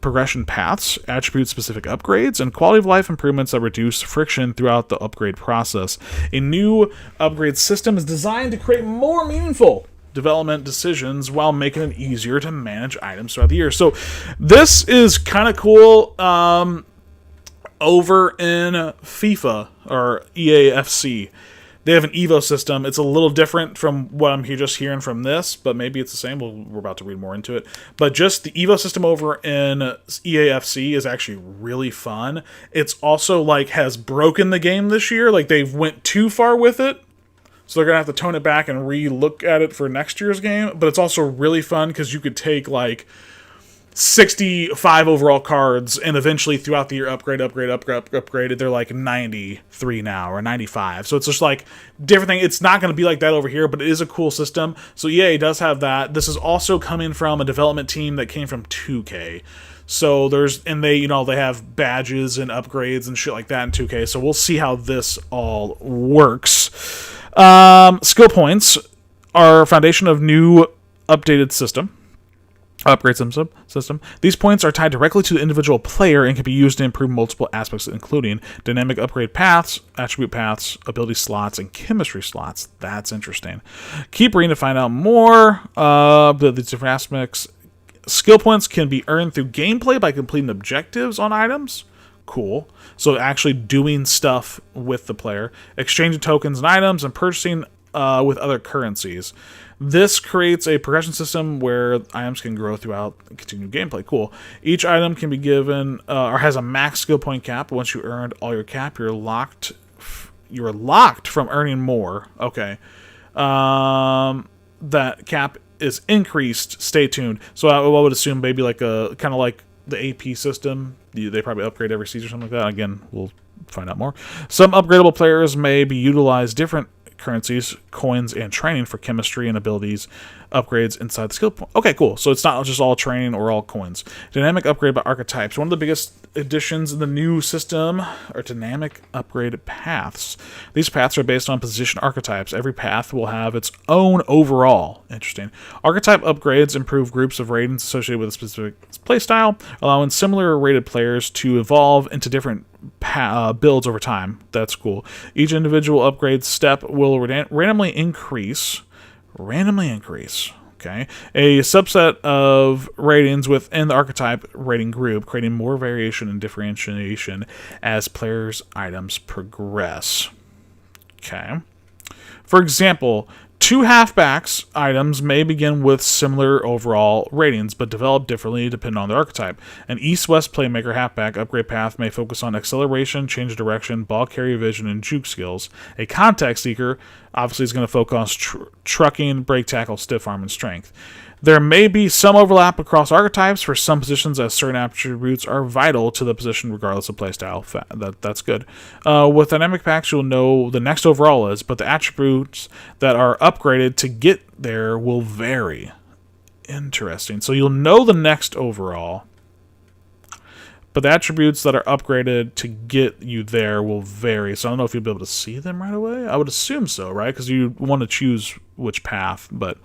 progression paths, attribute-specific upgrades, and quality-of-life improvements that reduce friction throughout the upgrade process. A new upgrade system is designed to create more meaningful development decisions while making it easier to manage items throughout the year. So this is kind of cool. Over in FIFA, or EAFC, they have an Evo system. It's a little different from what I'm just hearing from this, but maybe it's the same. We're about to read more into it. But just the Evo system over in EAFC is actually really fun. It's also like has broken the game this year. Like they've went too far with it. So they're going to have to tone it back and re-look at it for next year's game. But it's also really fun because you could take like 65 overall cards and eventually throughout the year upgraded. They're like 93 now or 95. So it's just like different thing. It's not going to be like that over here, but it is a cool system. So EA does have that. This is also coming from a development team that came from 2K. So they have badges and upgrades and shit like that in 2K. So we'll see how this all works. Skill points are foundation of new updated system. Upgrade system. These points are tied directly to the individual player and can be used to improve multiple aspects, including dynamic upgrade paths, attribute paths, ability slots, and chemistry slots. That's interesting. Keep reading to find out more. These different aspects. Skill points can be earned through gameplay by completing objectives on items. Cool. So actually doing stuff with the player. Exchanging tokens and items and purchasing with other currencies. This creates a progression system where items can grow throughout continued gameplay. Cool. Each item can be given or has a max skill point cap. Once you earned all your cap, you're locked from earning more. Okay. That cap is increased. Stay tuned. So I would assume maybe like a kind of like the AP system. They probably upgrade every season or something like that. Again, we'll find out more. Some upgradable players may be utilize different currencies, coins, and training for chemistry and abilities upgrades inside the skill point. Okay, cool. So it's not just all training or all coins. Dynamic upgrade by archetypes. One of the biggest additions in the new system are dynamic upgrade paths. These paths are based on position archetypes. Every path will have its own overall. Interesting. Archetype upgrades improve groups of ratings associated with a specific playstyle, allowing similar rated players to evolve into different builds over time. That's cool. Each individual upgrade step will randomly increase. Okay, a subset of ratings within the archetype rating group, creating more variation and differentiation as players' items progress. Okay. For example, 2 halfbacks items may begin with similar overall ratings, but develop differently depending on the archetype. An east-west playmaker halfback upgrade path may focus on acceleration, change of direction, ball carrier vision, and juke skills. A contact seeker obviously is going to focus on trucking, break tackle, stiff arm, and strength. There may be some overlap across archetypes for some positions, as certain attributes are vital to the position regardless of playstyle. That's good. With dynamic packs, you'll know the next overall is, but the attributes that are upgraded to get there will vary. Interesting. So you'll know the next overall, but the attributes that are upgraded to get you there will vary. So I don't know if you'll be able to see them right away. I would assume so, right? Because you want to choose which path, but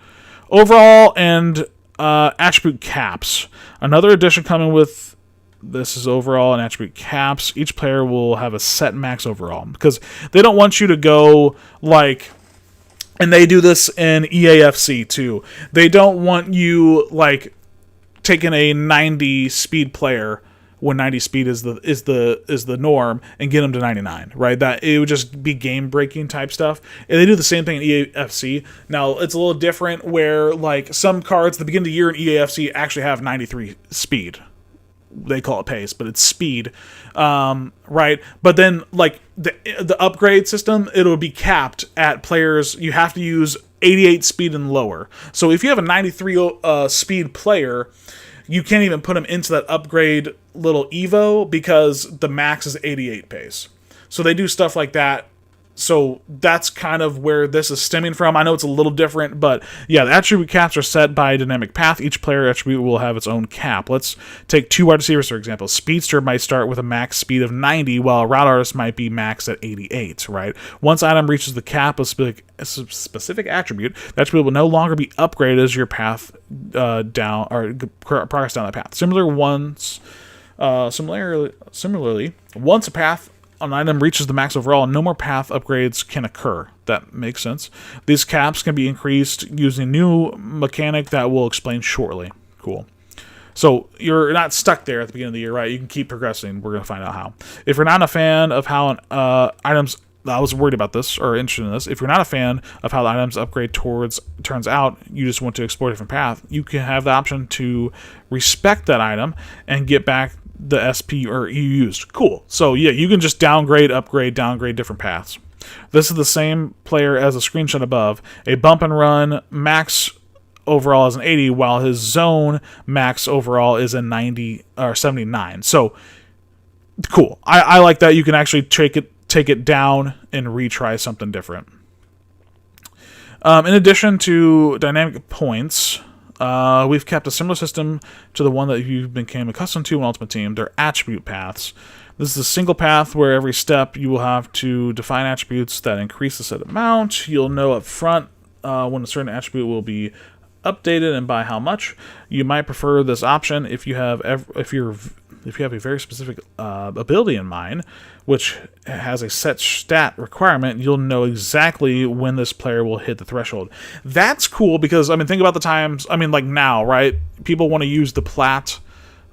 overall and attribute caps. Another addition coming with this is overall and attribute caps. Each player will have a set max overall because they don't want you to go like, and they do this in EAFC too. They don't want you like taking a 90 speed player when 90 speed is the norm and get them to 99, right? That it would just be game breaking type stuff. And they do the same thing in EAFC. Now it's a little different where like some cards at the beginning of the year in EAFC actually have 93 speed. They call it pace, but it's speed, right? But then like the upgrade system, it'll be capped at players. You have to use 88 speed and lower. So if you have a 93 speed player, you can't even put them into that upgrade little Evo because the max is 88 pace. So they do stuff like that. So that's kind of where this is stemming from. I know it's a little different, but yeah, the attribute caps are set by a dynamic path. Each player attribute will have its own cap. Let's take 2 wide receivers, for example. Speedster might start with a max speed of 90, while a route artist might be maxed at 88, right? Once item reaches the cap of a specific attribute, that attribute will no longer be upgraded as your path down or progress down that path. Similarly, once a path an item reaches the max overall, no more path upgrades can occur. That makes sense. These caps can be increased using a new mechanic that we'll explain shortly. Cool. So you're not stuck there at the beginning of the year, right? You can keep progressing. We're going to find out how. If you're not a fan of how items... I was worried about this, or interested in this. If you're not a fan of how the items upgrade turns out, you just want to explore a different path, you can have the option to respect that item and get back the SP or you used. Cool. So yeah, you can just downgrade, upgrade, downgrade different paths. This is the same player as the screenshot above. A bump and run max overall is an 80, while his zone max overall is a 90 or 79. So cool. I like that. You can actually take it down and retry something different. In addition to dynamic points, we've kept a similar system to the one that you became accustomed to in Ultimate Team. They're attribute paths. This is a single path where every step you will have to define attributes that increase the set amount. You'll know up front when a certain attribute will be updated and by how much. You might prefer this option if you have a very specific ability in mind, which has a set stat requirement. You'll know exactly when this player will hit the threshold. That's cool because, I mean, think about the times, I mean, like now, right? People want to use the plat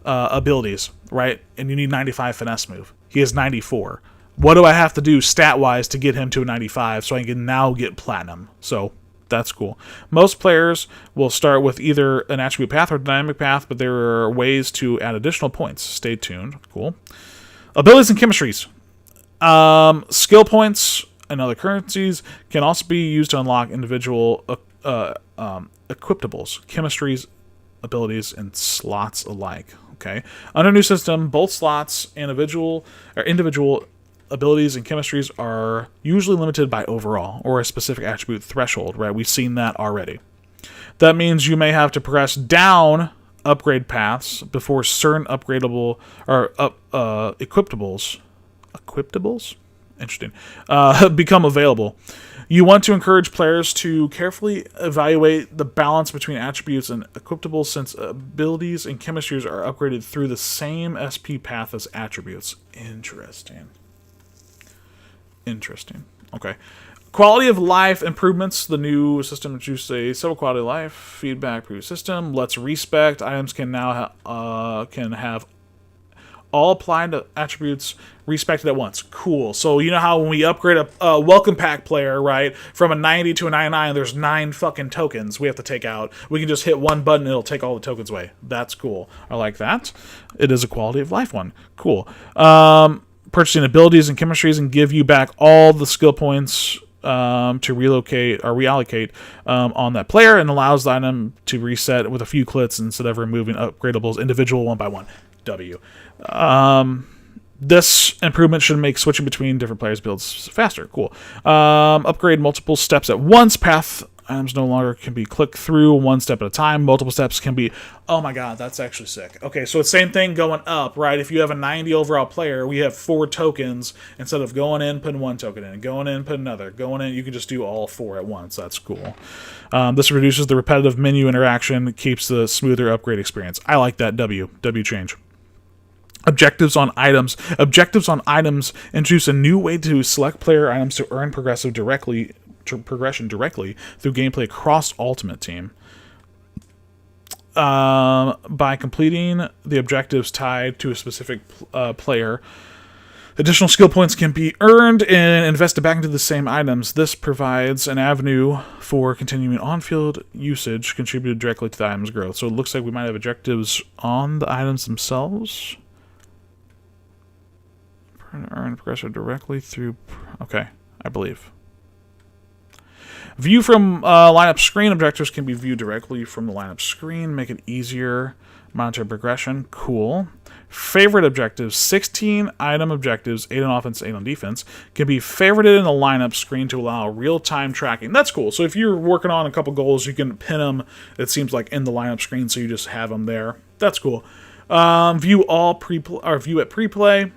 abilities, right? And you need 95 finesse move. He has 94. What do I have to do stat-wise to get him to a 95 so I can now get platinum? So that's cool. Most players will start with either an attribute path or dynamic path, but there are ways to add additional points. Stay tuned. Cool. Abilities and chemistries. Skill points and other currencies can also be used to unlock individual equiptables, chemistries, abilities, and slots alike. Okay. Under new system, both slots and individual abilities and chemistries are usually limited by overall or a specific attribute threshold, right? We've seen that already. That means you may have to progress down upgrade paths before certain upgradable or equiptables, interesting, become available. You want to encourage players to carefully evaluate the balance between attributes and equiptables, since abilities and chemistries are upgraded through the same SP path as attributes. Interesting. Okay. Quality of life improvements. The new system introduced a several quality of life feedback previous system. Let's respect. Items can now can have all applied attributes respected at once. Cool. So you know how when we upgrade a welcome pack player, right, from a 90 to a 99, there's 9 fucking tokens we have to take out. We can just hit one button and it'll take all the tokens away. That's cool. I like that. It is a quality of life one. Cool. Purchasing abilities and chemistries and give you back all the skill points to relocate or reallocate on that player, and allows the item to reset with a few clicks instead of removing upgradables individual one by one. W. This improvement should make switching between different players' builds faster. Cool. Upgrade multiple steps at once. Path items no longer can be clicked through one step at a time. Multiple steps can be... Oh my god, that's actually sick. Okay, so it's same thing going up, right? If you have a 90 overall player, we have 4 tokens. Instead of going in, putting 1 token in, going in, put another, going in, you can just do all 4 at once. That's cool. This reduces the repetitive menu interaction, keeps the smoother upgrade experience. I like that W change. Objectives on items. Objectives on items introduce a new way to select player items to earn progression directly through gameplay across Ultimate Team. By completing the objectives tied to a specific player, additional skill points can be earned and invested back into the same items. This provides an avenue for continuing on-field usage, contributed directly to the item's growth. So it looks like we might have objectives on the items themselves. Earn progression directly through... Okay, I believe. View from lineup screen. Objectives can be viewed directly from the lineup screen. Make it easier. Monitor progression. Cool. Favorite objectives. 16 item objectives, 8 on offense, 8 on defense, can be favorited in the lineup screen to allow real-time tracking. That's cool. So if you're working on a couple goals, you can pin them, it seems like, in the lineup screen, so you just have them there. That's cool. View at pre-play.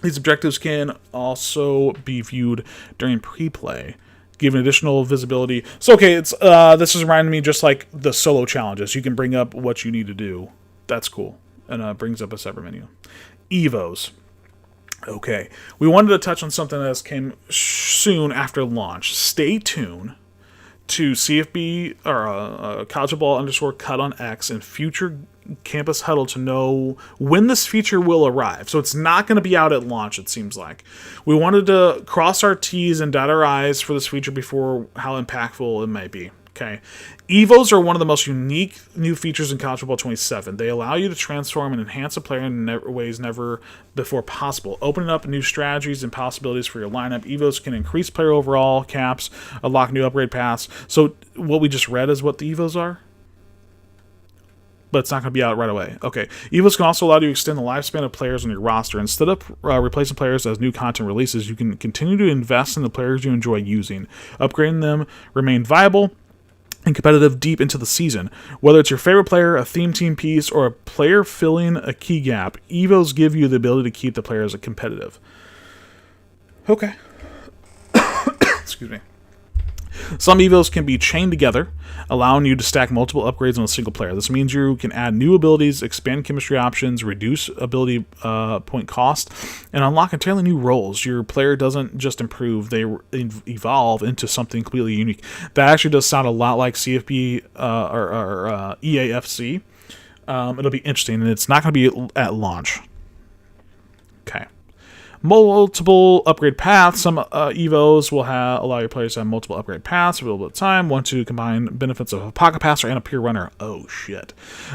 These objectives can also be viewed during pre-play, giving additional visibility. So, okay, it's this is reminding me just like the solo challenges. You can bring up what you need to do. That's cool. And brings up a separate menu. Evos. Okay. We wanted to touch on something that came soon after launch. Stay tuned to CFB or College Football _cut on X and future Campus Huddle to know when this feature will arrive. So it's not going to be out at launch, it seems like. We wanted to cross our T's and dot our I's for this feature before how impactful it might be. Okay. Evos are one of the most unique new features in College Football 27. They allow you to transform and enhance a player in ways never before possible, opening up new strategies and possibilities for your lineup. Evos can increase player overall caps, unlock new upgrade paths. So what we just read is what the Evos are? But it's not going to be out right away. Okay. Evos can also allow you to extend the lifespan of players on your roster. Instead of replacing players as new content releases, you can continue to invest in the players you enjoy using. Upgrading them remain viable and competitive deep into the season. Whether it's your favorite player, a theme team piece, or a player filling a key gap, Evos give you the ability to keep the players competitive. Okay. Excuse me. Some Evos can be chained together, allowing you to stack multiple upgrades on a single player. This means you can add new abilities, expand chemistry options, reduce ability point cost, and unlock entirely new roles. Your player doesn't just improve, they evolve into something completely unique. That actually does sound a lot like CFB or EAFC. It'll be interesting, and it's not going to be at launch. Okay. Multiple upgrade paths. Some Evos will allow your players to have multiple upgrade paths available at a time. Want to combine benefits of a pocket passer and a pure runner. Oh, shit.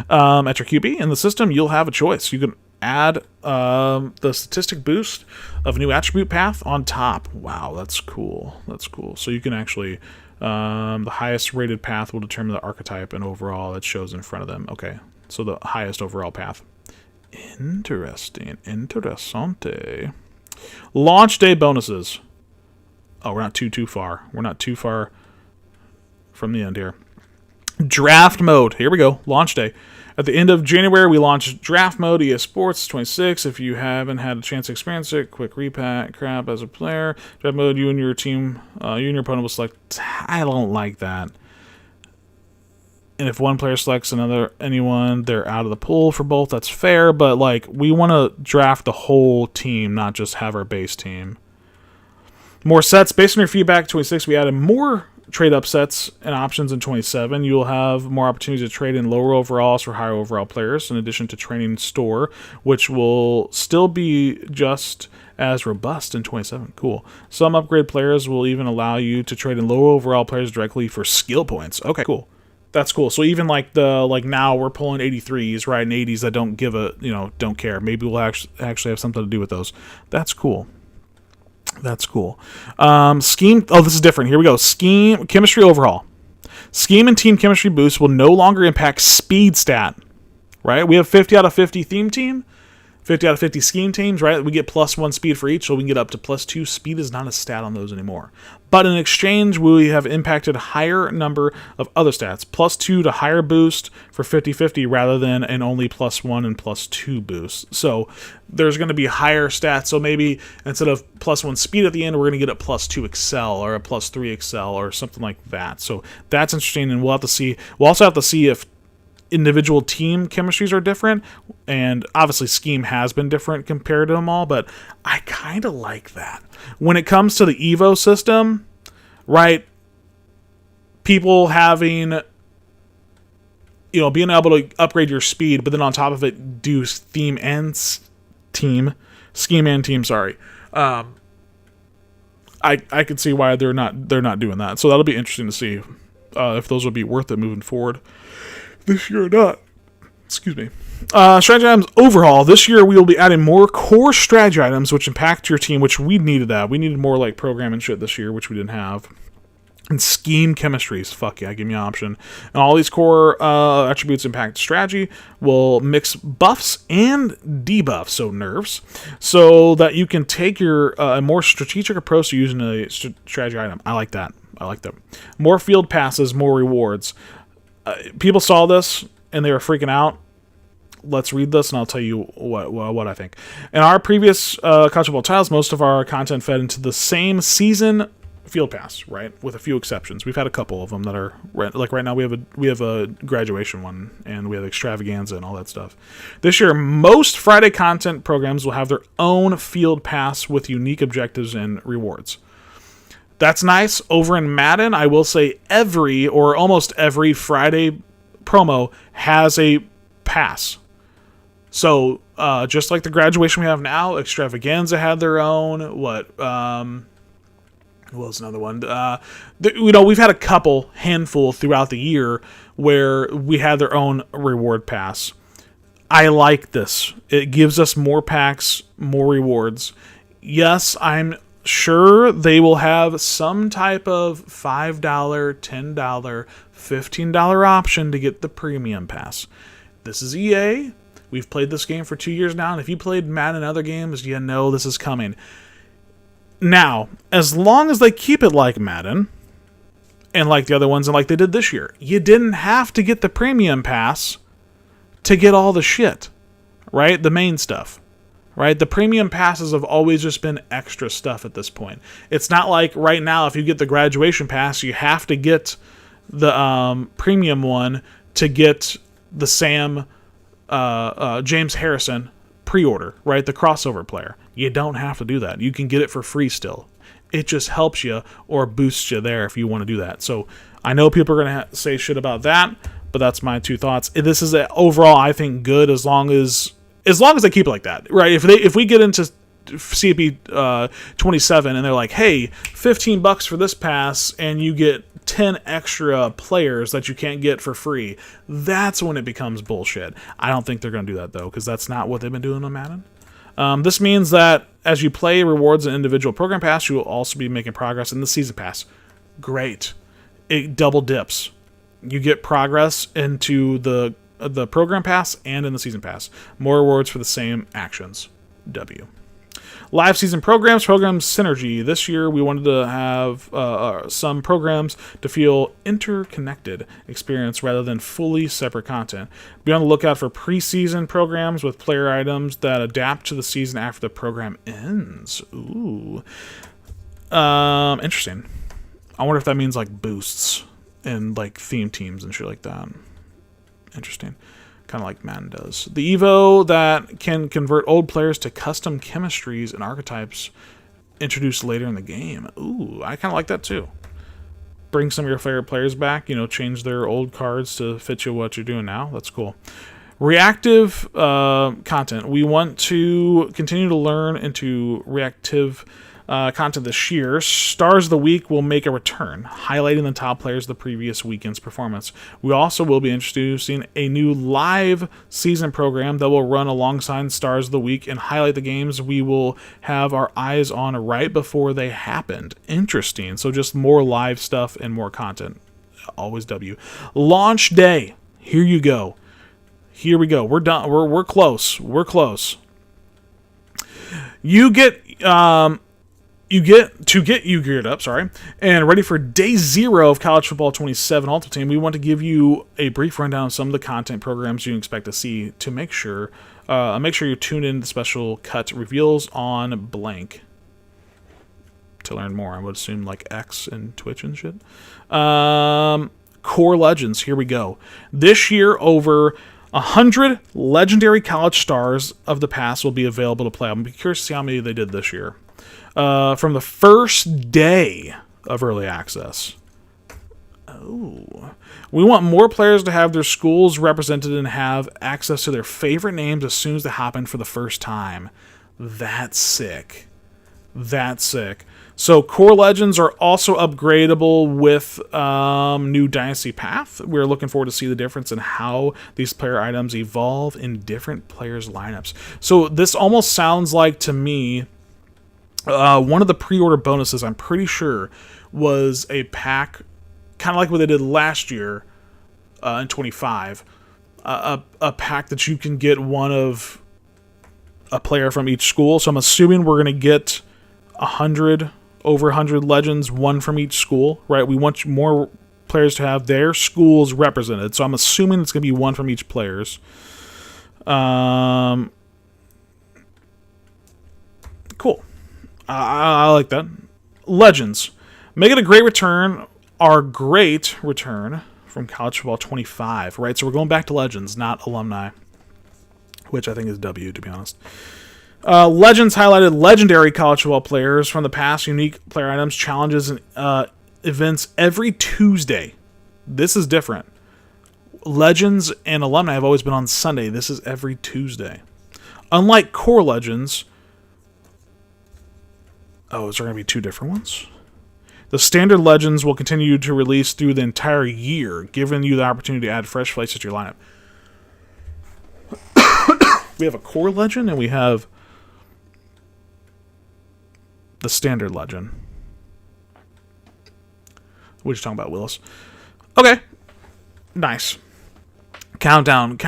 At your QB in the system, you'll have a choice. You can add the statistic boost of a new attribute path on top. Wow, that's cool. That's cool. So you can actually... the highest rated path will determine the archetype and overall that shows in front of them. Okay, so the highest overall path. Interesting. Interessante. Launch day bonuses. Oh, we're not too far. We're not too far from the end here. Draft mode. Here we go. Launch day. At the end of January, we launched Draft Mode, EA Sports 26. If you haven't had a chance to experience it, quick recap as a player. Draft Mode, you and your team, you and your opponent will select. I don't like that. And if one player selects anyone, they're out of the pool for both. That's fair, but like we want to draft the whole team, not just have our base team. More sets. Based on your feedback, 26, we added more trade-up sets and options in 27. You'll have more opportunities to trade in lower overalls for higher overall players, in addition to training store, which will still be just as robust in 27. Cool. Some upgrade players will even allow you to trade in lower overall players directly for skill points. Okay, cool. That's cool. So even like now we're pulling 83s, right, and 80s that don't give don't care. Maybe we'll actually have something to do with those. That's cool. That's cool. Scheme. Oh, this is different. Here we go. Scheme. Chemistry overhaul. Scheme and team chemistry boost will no longer impact speed stat. Right? We have 50 out of 50 theme team. 50 out of 50 scheme teams, right? We get +1 speed for each, so we can get up to +2. Speed is not a stat on those anymore. But in exchange, we have impacted higher number of other stats. +2 to higher boost for 50-50 rather than an only +1 and +2 boost. So there's going to be higher stats. So maybe instead of +1 speed at the end, we're going to get a +2 excel or a +3 excel or something like that. So that's interesting, and we'll have to see. We'll also have to see if individual team chemistries are different, and obviously scheme has been different compared to them all, but I kind of like that. When it comes to the Evo system, right, people having, being able to upgrade your speed, but then on top of it do scheme and team, sorry. I could see why they're not doing that. So that'll be interesting to see if those will be worth it moving forward this year or not. Excuse me. Strategy items overhaul. This year we will be adding more core strategy items which impact your team, which we needed that. We needed more like programming shit this year, which we didn't have. And scheme chemistries. Fuck yeah, give me an option. And all these core attributes impact strategy. Will mix buffs and debuffs, so nerfs, so that you can take your a more strategic approach to using a strategy item. I like that. More field passes, more rewards. People saw this and they were freaking out. Let's read this and I'll tell you what I think. In our previous college football titles, most of our content fed into the same field pass, right? With a few exceptions. We've had a couple of them that are like right now. We have a graduation one and we have extravaganza and all that stuff. This year, most Friday content programs will have their own field pass with unique objectives and rewards. That's nice. Over in Madden, I will say every or almost every Friday promo has a pass. So just like the graduation we have now, Extravaganza had their own. What was another one? We've had a handful throughout the year where we had their own reward pass. I like this. It gives us more packs, more rewards. Yes, I'm sure they will have some type of $5, $10, $15 option to get the premium pass. This is EA. We've played this game for 2 years now, and if you played Madden and other games, you know this is coming. Now, as long as they keep it like Madden, and like the other ones, and like they did this year, you didn't have to get the premium pass to get all the shit, right? The main stuff. Right? The premium passes have always just been extra stuff at this point. It's not like right now, if you get the graduation pass, you have to get the premium one to get the James Harrison pre-order, right? The crossover player. You don't have to do that. You can get it for free still. It just helps you or boosts you there if you want to do that. So I know people are going to say shit about that, but that's my two thoughts. This is overall, I think, good as long as they keep it like that, right? If we get into CFP 27, and they're like, hey, $15 for this pass, and you get 10 extra players that you can't get for free. That's when it becomes bullshit. I don't think they're going to do that, though, because that's not what they've been doing on Madden. This means that as you play rewards an individual program pass, you will also be making progress in the season pass. Great. It double dips. You get progress into the program pass and in the season pass. More rewards for the same actions. W. Live season programs synergy. This year we wanted to have some programs to feel interconnected experience rather than fully separate content. Be on the lookout for preseason programs with player items that adapt to the season after the program ends. Ooh. Interesting. I wonder if that means like boosts and like theme teams and shit like that. Interesting. Kind of like Madden does. The Evo that can convert old players to custom chemistries and archetypes introduced later in the game. Ooh, I kind of like that too. Bring some of your favorite players back, change their old cards to fit you what you're doing now. That's cool. Reactive content. We want to continue to learn into reactive content this year. Stars of the Week will make a return, highlighting the top players of the previous weekend's performance. We also will be introducing a new live season program that will run alongside Stars of the Week and highlight the games we will have our eyes on right before they happened. Interesting. So just more live stuff and more content. Always W. Launch day. Here you go. Here we go. We're done. We're close. We're close. You get you geared up, and ready for day 0 of College Football 27 Ultimate Team. We want to give you a brief rundown of some of the content programs you expect to see to make sure you tune in to the special cut reveals on blank to learn more. I would assume like X and Twitch and shit. Core Legends, here we go. This year, over 100 legendary college stars of the past will be available to play. I'm curious to see how many they did this year. From the first day of early access. Oh. We want more players to have their schools represented and have access to their favorite names as soon as they happen for the first time. That's sick. That's sick. So Core Legends are also upgradable with new Dynasty Path. We're looking forward to see the difference in how these player items evolve in different players' lineups. So this almost sounds like, to me, one of the pre-order bonuses, I'm pretty sure, was a pack, kind of like what they did last year in 25, a pack that you can get one of a player from each school. So I'm assuming we're going to get over 100 legends, one from each school, right? We want more players to have their schools represented. So I'm assuming it's going to be one from each players. Cool. I like that. Legends. Making a great return, our great return from College Football 25, right? So we're going back to Legends, not Alumni, which I think is W, to be honest. Legends highlighted legendary college football players from the past, unique player items, challenges, and events every Tuesday. This is different. Legends and Alumni have always been on Sunday. This is every Tuesday. Unlike Core Legends... Oh, is there going to be 2 different ones? The standard Legends will continue to release through the entire year, giving you the opportunity to add fresh flights to your lineup. We have a Core Legend, and we have the standard Legend. What are you talking about, Willis? Okay. Nice. Countdown.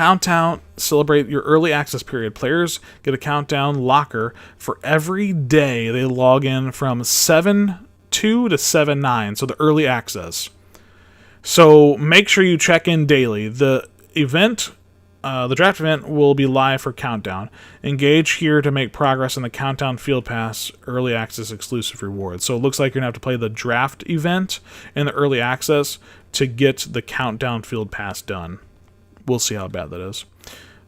Celebrate your early access period. Players get a countdown locker for every day they log in from 7/2 to 7/9. So the early access. So make sure you check in daily. The draft event will be live for Countdown. Engage here to make progress in the Countdown Field Pass early access exclusive rewards. So it looks like you're going to have to play the draft event and the early access to get the Countdown Field Pass done. We'll see how bad that is.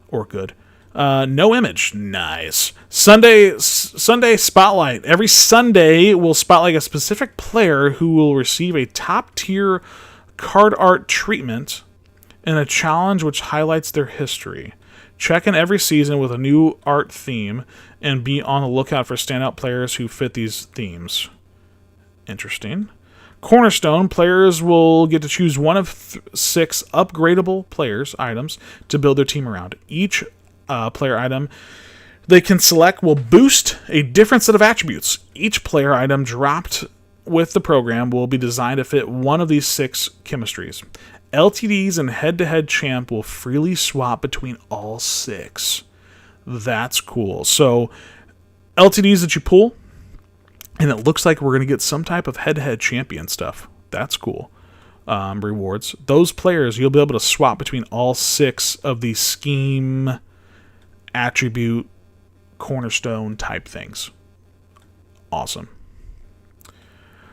Or good. No image. Nice. Sunday Spotlight. Every Sunday, we'll spotlight a specific player who will receive a top-tier card art treatment and a challenge which highlights their history. Check in every season with a new art theme and be on the lookout for standout players who fit these themes. Interesting. Cornerstone, players will get to choose one of 6 upgradable players items to build their team around. Each player item they can select will boost a different set of attributes. Each player item dropped with the program will be designed to fit one of these 6 chemistries. LTDs and head-to-head champ will freely swap between all 6. That's cool. So, LTDs that you pull, and it looks like we're going to get some type of head-to-head champion stuff. That's cool. Rewards. Those players, you'll be able to swap between all 6 of these scheme, attribute, cornerstone type things. Awesome.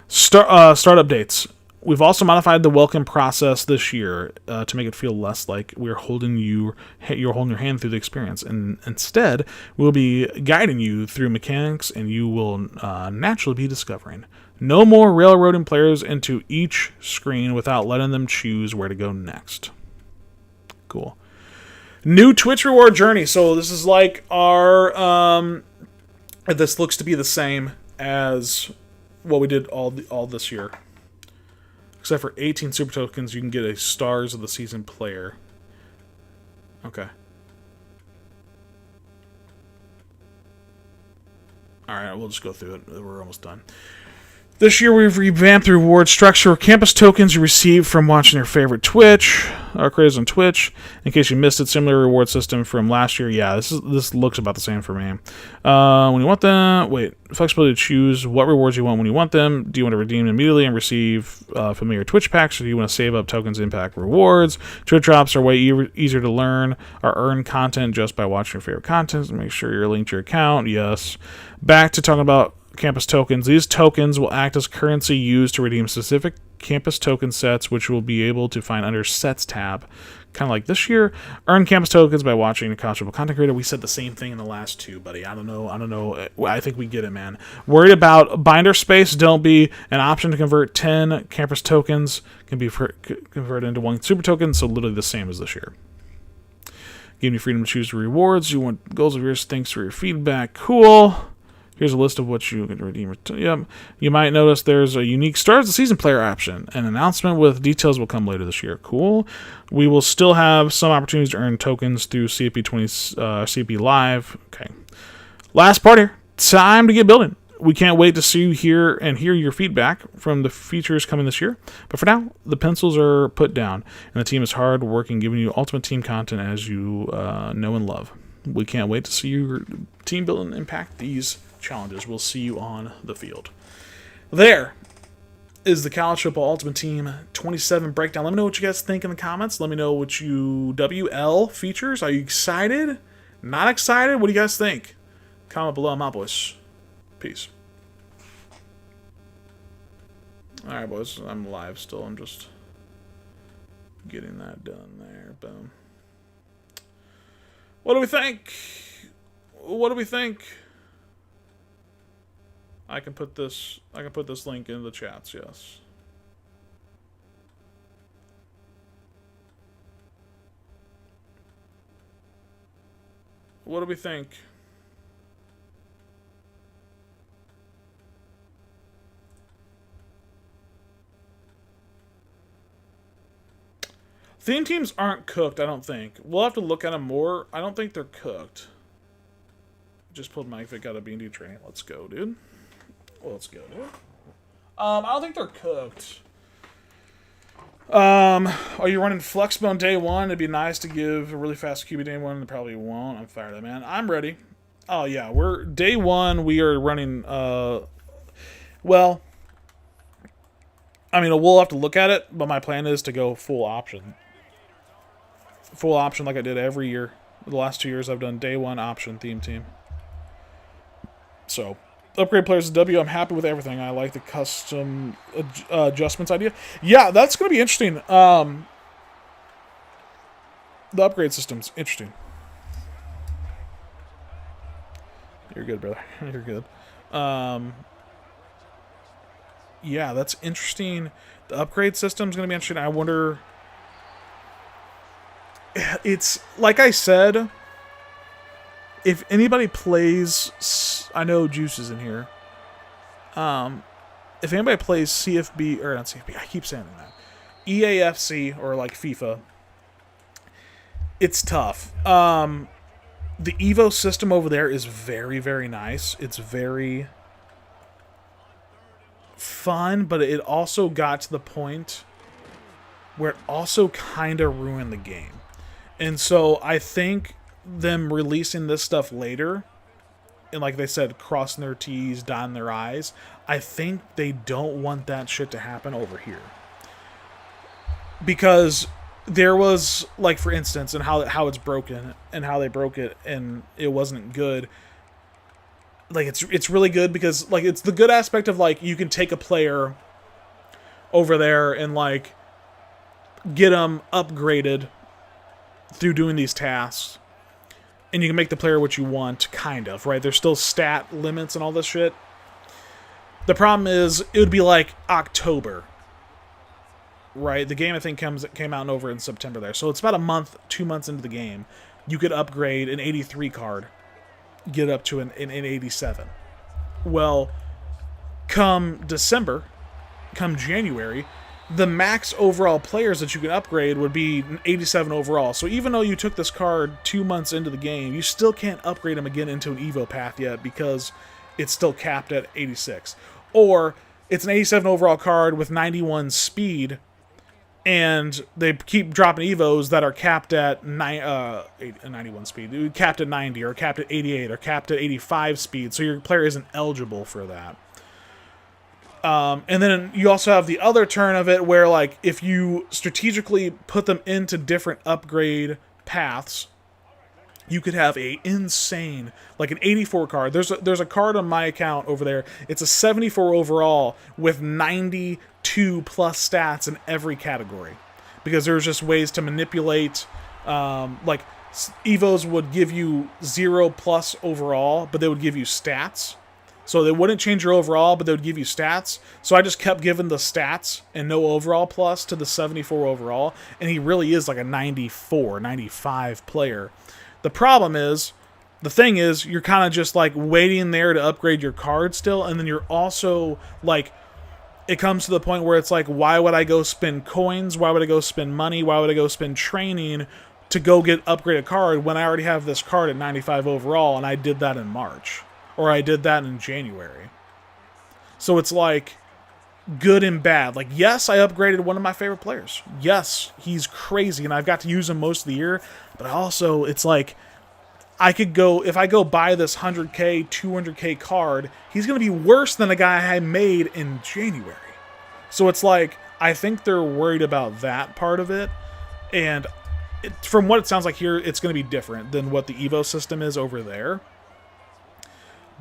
Start updates. We've also modified the welcome process this year to make it feel less like you're holding your hand through the experience, and instead we'll be guiding you through mechanics, and you will naturally be discovering. No more railroading players into each screen without letting them choose where to go next. Cool. New Twitch reward journey. So this is like our. This looks to be the same as what we did all this year. Except for 18 super tokens, you can get a Stars of the Season player. Okay. Alright, we'll just go through it. We're almost done. This year we've revamped the reward structure. Campus tokens you receive from watching your favorite Twitch, or creators on Twitch. In case you missed it, similar reward system from last year. Yeah, this looks about the same for me. When you want them, flexibility to choose what rewards you want when you want them. Do you want to redeem immediately and receive familiar Twitch packs, or do you want to save up tokens to impact rewards? Twitch drops are way easier to learn or earn content just by watching your favorite content. Make sure you're linked to your account. Yes. Back to talking about campus tokens. These tokens will act as currency used to redeem specific campus token sets, which will be able to find under Sets tab. Kind of like this year. Earn campus tokens by watching a controversial content creator. We said the same thing in the last 2, buddy. I don't know. I think we get it, man. Worried about binder space? Don't be. An option to convert 10 campus tokens can be converted into 1 super token, so literally the same as this year. Give you freedom to choose rewards. You want goals of yours. Thanks for your feedback. Cool. Here's a list of what you can redeem. Yep. You might notice there's a unique Stars of the Season player option. An announcement with details will come later this year. Cool. We will still have some opportunities to earn tokens through CFP Live. Okay. Last part here. Time to get building. We can't wait to see you here and hear your feedback from the features coming this year. But for now, the pencils are put down, and the team is hard working, giving you ultimate team content as you know and love. We can't wait to see your team building impact these challenges. We'll see you on the field. There is the College Football Ultimate Team 27 breakdown. Let me know what you guys think in the comments. Let me know what you WL features. Are you excited? Not excited? What do you guys think? Comment below. I'm out, boys. Peace. Alright, boys. I'm live still. I'm just getting that done there. Boom. What do we think? What do we think? I can put this link in the chats, yes. What do we think? Theme teams aren't cooked, I don't think. We'll have to look at them more. I don't think they're cooked. Just pulled Mike Vick out of B&D training. Let's go, dude. Let's go, dude. I don't think they're cooked. Are you running Flexbone day 1? It'd be nice to give a really fast QB day 1. They probably won't. I'm fired up, man. I'm ready. Oh, yeah. We're day 1. We are running, well, I mean, we'll have to look at it, but my plan is to go full option. Full option like I did every year. The last 2 years I've done day 1 option theme team. So, upgrade players to W. I'm happy with everything. I like the custom adjustments idea. Yeah, that's going to be interesting. The upgrade system's interesting. You're good, brother. You're good. Yeah, that's interesting. The upgrade system's going to be interesting. I wonder... It's like I said, if anybody plays, I know Juice is in here. If anybody plays CFB, or not CFB, I keep saying that, EAFC, or like FIFA, it's tough. The Evo system over there is very, very nice. It's very fun, but it also got to the point where it also kind of ruined the game. And so I think them releasing this stuff later, and like they said, crossing their T's, dotting their I's, I think they don't want that shit to happen over here. Because there was, like, for instance, and how it's broken, and how they broke it, and it wasn't good. Like, it's really good because, like, it's the good aspect of, like, you can take a player over there and, like, get them upgraded through doing these tasks. And you can make the player what you want, kind of, right? There's still stat limits and all this shit. The problem is, it would be like October, right? The game, I think, came out over in September there. So it's about a month, 2 months into the game. You could upgrade an 83 card, get up to an 87. Well, come December, come January, the max overall players that you can upgrade would be 87 overall. So even though you took this card 2 months into the game, you still can't upgrade them again into an Evo path yet because it's still capped at 86. Or it's an 87 overall card with 91 speed, and they keep dropping Evos that are capped at 91 speed, capped at 90, or capped at 88, or capped at 85 speed, so your player isn't eligible for that. And then you also have the other turn of it where, like, if you strategically put them into different upgrade paths, you could have a insane, like an 84 card. There's a card on my account over there. It's a 74 overall with 92 plus stats in every category. Because there's just ways to manipulate, like, Evos would give you 0 plus overall, but they would give you stats. So they wouldn't change your overall, but they would give you stats. So I just kept giving the stats and no overall plus to the 74 overall. And he really is like a 94, 95 player. The problem is, the thing is, you're kind of just like waiting there to upgrade your card still. And then you're also like, it comes to the point where it's like, why would I go spend coins? Why would I go spend money? Why would I go spend training to go get upgraded card when I already have this card at 95 overall? And I did that in March. Or I did that in January. So it's like good and bad. Like, yes, I upgraded one of my favorite players. Yes, he's crazy, and I've got to use him most of the year. But also, it's like, I could go, if I go buy this 100K, 200K card, he's going to be worse than a guy I made in January. So it's like, I think they're worried about that part of it. And from what it sounds like here, it's going to be different than what the Evo system is over there.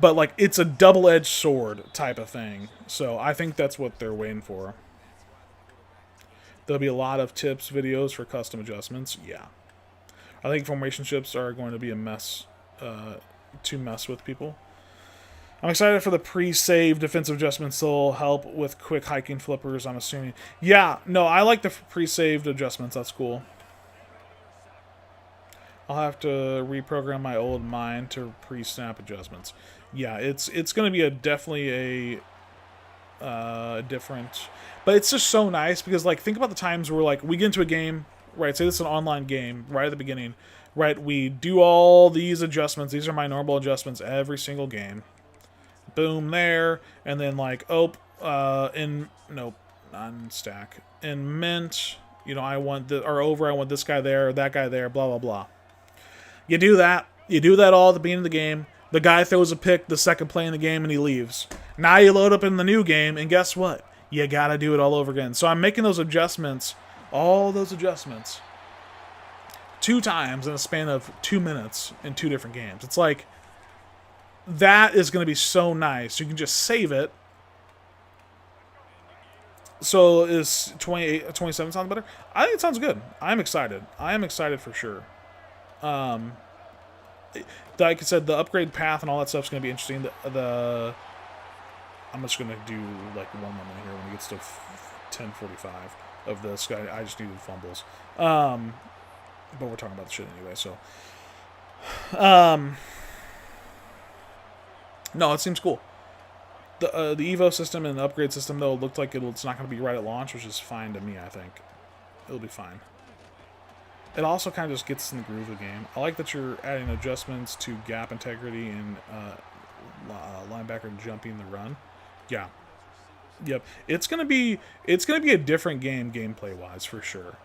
But, like, it's a double-edged sword type of thing. So I think that's what they're waiting for. There'll be a lot of tips, videos for custom adjustments. Yeah. I think formation ships are going to be a mess to mess with people. I'm excited for the pre-save defensive adjustments. They'll help with quick hiking flippers, I'm assuming. Yeah, no, I like the pre-saved adjustments. That's cool. I'll have to reprogram my old mind to pre-snap adjustments. Yeah, it's going to be definitely a different... But it's just so nice because, like, think about the times where, like, we get into a game, right, say this is an online game, right at the beginning, right, we do all these adjustments. These are my normal adjustments every single game. Boom, there, and then, like, nope, non-stack. In Mint, you know, I want this guy there, that guy there, blah, blah, blah. You do that. You do that all at the beginning of the game. The guy throws a pick the second play in the game and he leaves. Now you load up in the new game and guess what? You gotta do it all over again. So I'm making those adjustments, all those adjustments, 2 times in a span of 2 minutes in 2 different games. It's like, that is going to be so nice. You can just save it. So is 28, 27 sounds better? I think it sounds good. I'm excited. I am excited for sure. Like I said, the upgrade path and all that stuff is going to be interesting. I'm just going to do like one more minute here when it gets to 10:45 of this guy. I just needed fumbles. But we're talking about the shit anyway, so. No, it seems cool. The Evo system and the upgrade system, though, looked like it's not going to be right at launch, which is fine to me, I think. It'll be fine. It also kind of just gets in the groove of the game. I like that you're adding adjustments to gap integrity and linebacker jumping the run. Yeah. Yep. It's gonna be a different game gameplay wise for sure.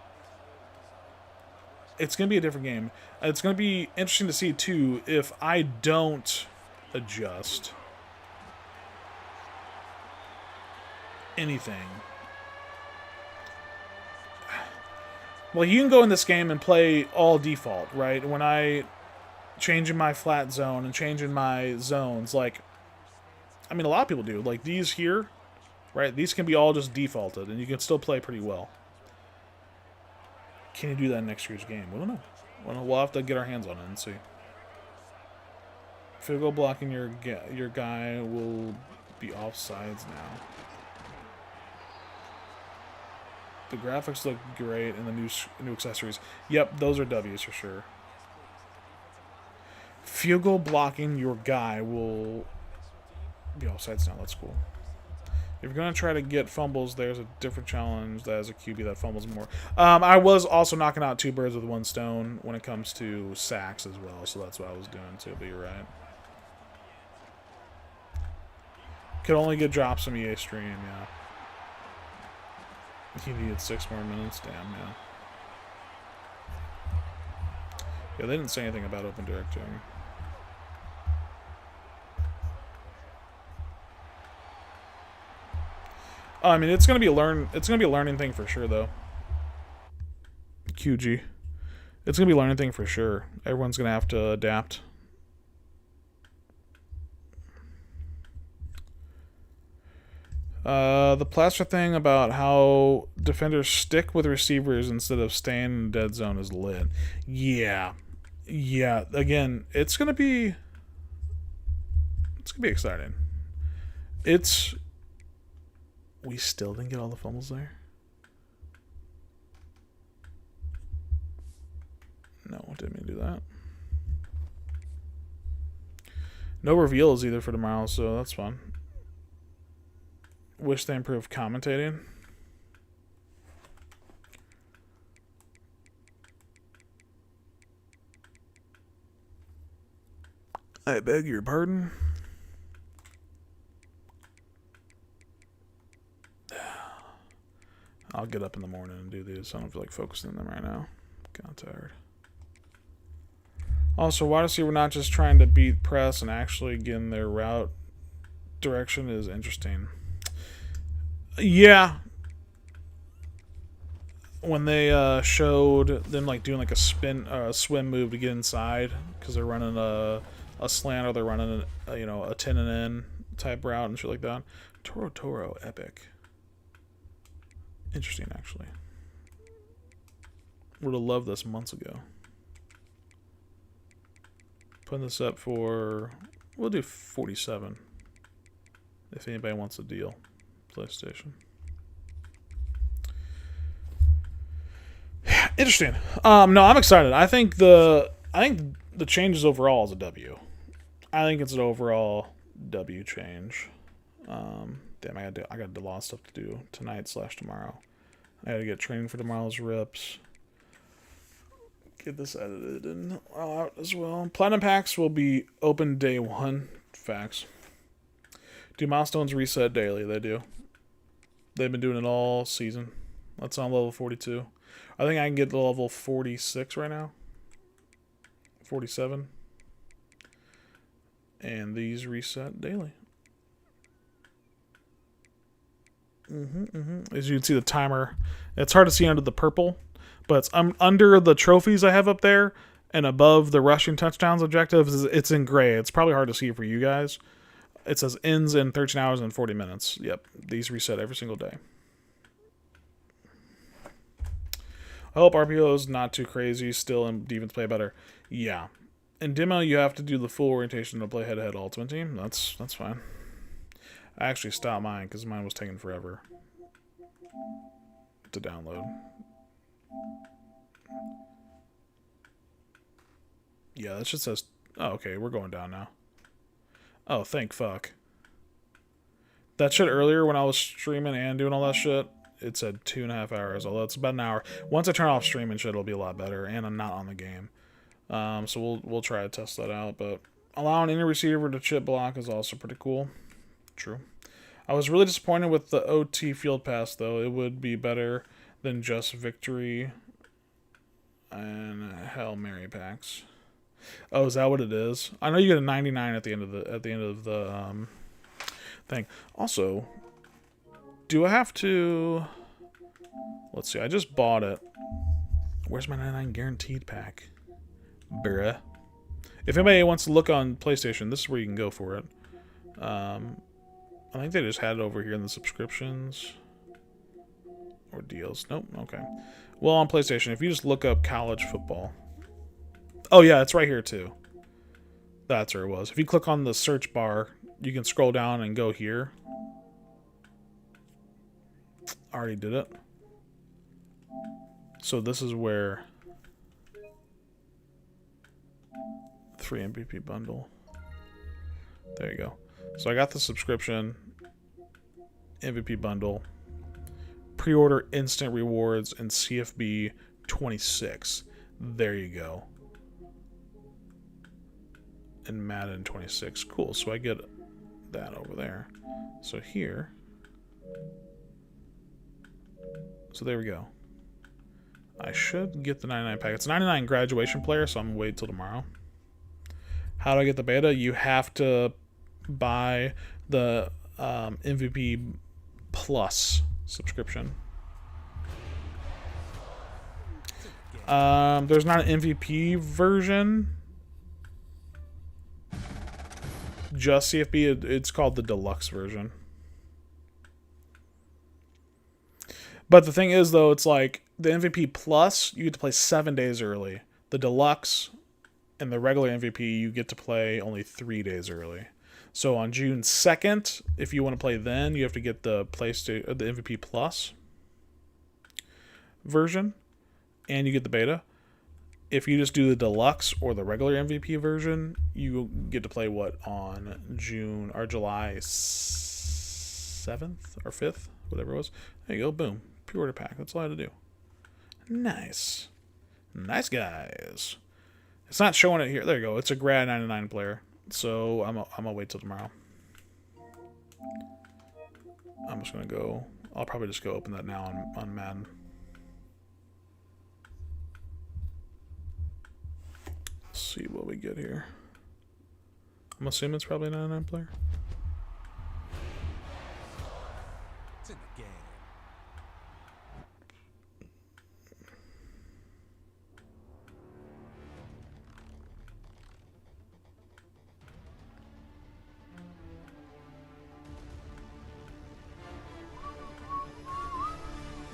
It's gonna be a different game. It's gonna be interesting to see too if I don't adjust anything. Well, you can go in this game and play all default, right? When I changing my flat zone and changing my zones, like, I mean, a lot of people do. Like these here, right? These can be all just defaulted, and you can still play pretty well. Can you do that in next year's game? We don't know. We'll have to get our hands on it and see. Field goal blocking your guy will be offsides now. The graphics look great and the new accessories. Yep, those are W's for sure. Field goal blocking your guy will be offsides now. That's cool. If you're going to try to get fumbles, there's a different challenge that has a QB that fumbles more. I was also knocking out 2 birds with 1 stone when it comes to sacks as well, so that's what I was doing too, but you're right. Could only get drops from EA Stream, yeah. He needed 6 more minutes. Damn, yeah. Yeah, they didn't say anything about open directing. I mean, it's gonna be a learning thing for sure, though. QG, it's gonna be a learning thing for sure. Everyone's gonna have to adapt. The plaster thing about how defenders stick with receivers instead of staying in the dead zone is lit. Yeah. Yeah. Again, it's gonna be exciting. We still didn't get all the fumbles there. No, didn't mean to do that. No reveals either for tomorrow, so that's fun. Wish they improved commentating. I beg your pardon. I'll get up in the morning and do these. I don't feel like focusing on them right now. Kind of tired. Also, wide receiver not just trying to beat press and actually getting their route direction is interesting. Yeah. When they showed them like doing like a swim move to get inside because they're running a slant or they're running a 10 and N type route and shit like that. Toro epic. Interesting, actually. Would have loved this months ago. Putting this up for, we'll do 47 if anybody wants a deal. PlayStation. Interesting. No, I'm excited. I think the changes overall is a W. I think it's an overall W change. Damn, I got a lot of stuff to do tonight / tomorrow. I got to get training for tomorrow's rips. Get this edited and out as well. Platinum packs will be open day 1. Facts. Do milestones reset daily? They do. They've been doing it all season. That's on level 42. I think I can get to level 46 right now. 47. And these reset daily. As you can see the timer. It's hard to see under the purple, but it's under the trophies I have up there and above the rushing touchdowns objectives. It's in gray. It's probably hard to see for you guys. It says ends in 13 hours and 40 minutes. Yep, these reset every single day. I hope RPO is not too crazy still and defense play better. Yeah. In demo, you have to do the full orientation to play head-to-head Ultimate Team. That's fine. I actually stopped mine because mine was taking forever to download. Yeah, that shit says... Oh, okay, we're going down now. Oh, thank fuck. That shit earlier when I was streaming and doing all that shit, it said 2.5 hours, although it's about an hour. Once I turn off streaming shit, it'll be a lot better, and I'm not on the game. So we'll try to test that out, but allowing any receiver to chip block is also pretty cool. True. I was really disappointed with the OT field pass, though. It would be better than just victory and Hail Mary packs. Oh, is that what it is? I know you get a 99 at the end of the thing. Also, do I have to... Let's see, I just bought it. Where's my 99 guaranteed pack? Bruh. If anybody wants to look on PlayStation, this is where you can go for it. I think they just had it over here in the subscriptions. Or deals. Nope, okay. Well, on PlayStation, if you just look up college football. Oh, yeah, it's right here, too. That's where it was. If you click on the search bar, you can scroll down and go here. Already did it. So this is where... 3 MVP bundle. There you go. So I got the subscription, MVP bundle, pre-order instant rewards, and CFB 26. There you go. And Madden 26. Cool. So I get that over there. So here. So there we go. I should get the 99 pack. It's a 99 graduation player, so I'm going to wait till tomorrow. How do I get the beta? You have to buy the MVP Plus subscription. There's not an MVP version. Just CFB. It's called the deluxe version. But the thing is, though, it's like the MVP Plus, you get to play 7 days early. The deluxe and the regular MVP, you get to play only 3 days early. So on June 2nd, if you want to play then, you have to get the PlayStation, the MVP Plus version, and you get the beta. If you just do the deluxe or the regular MVP version, you get to play what on June or July 7th or 5th, whatever it was. There you go, boom, pre-order pack. That's all I had to do. Nice, nice guys. It's not showing it here. There you go. It's a grad 99 player. So I'm gonna wait till tomorrow. I'm just gonna go. I'll probably just go open that now on Madden. Let's see what we get here. I'm assuming it's probably a 99 player. It's in the game.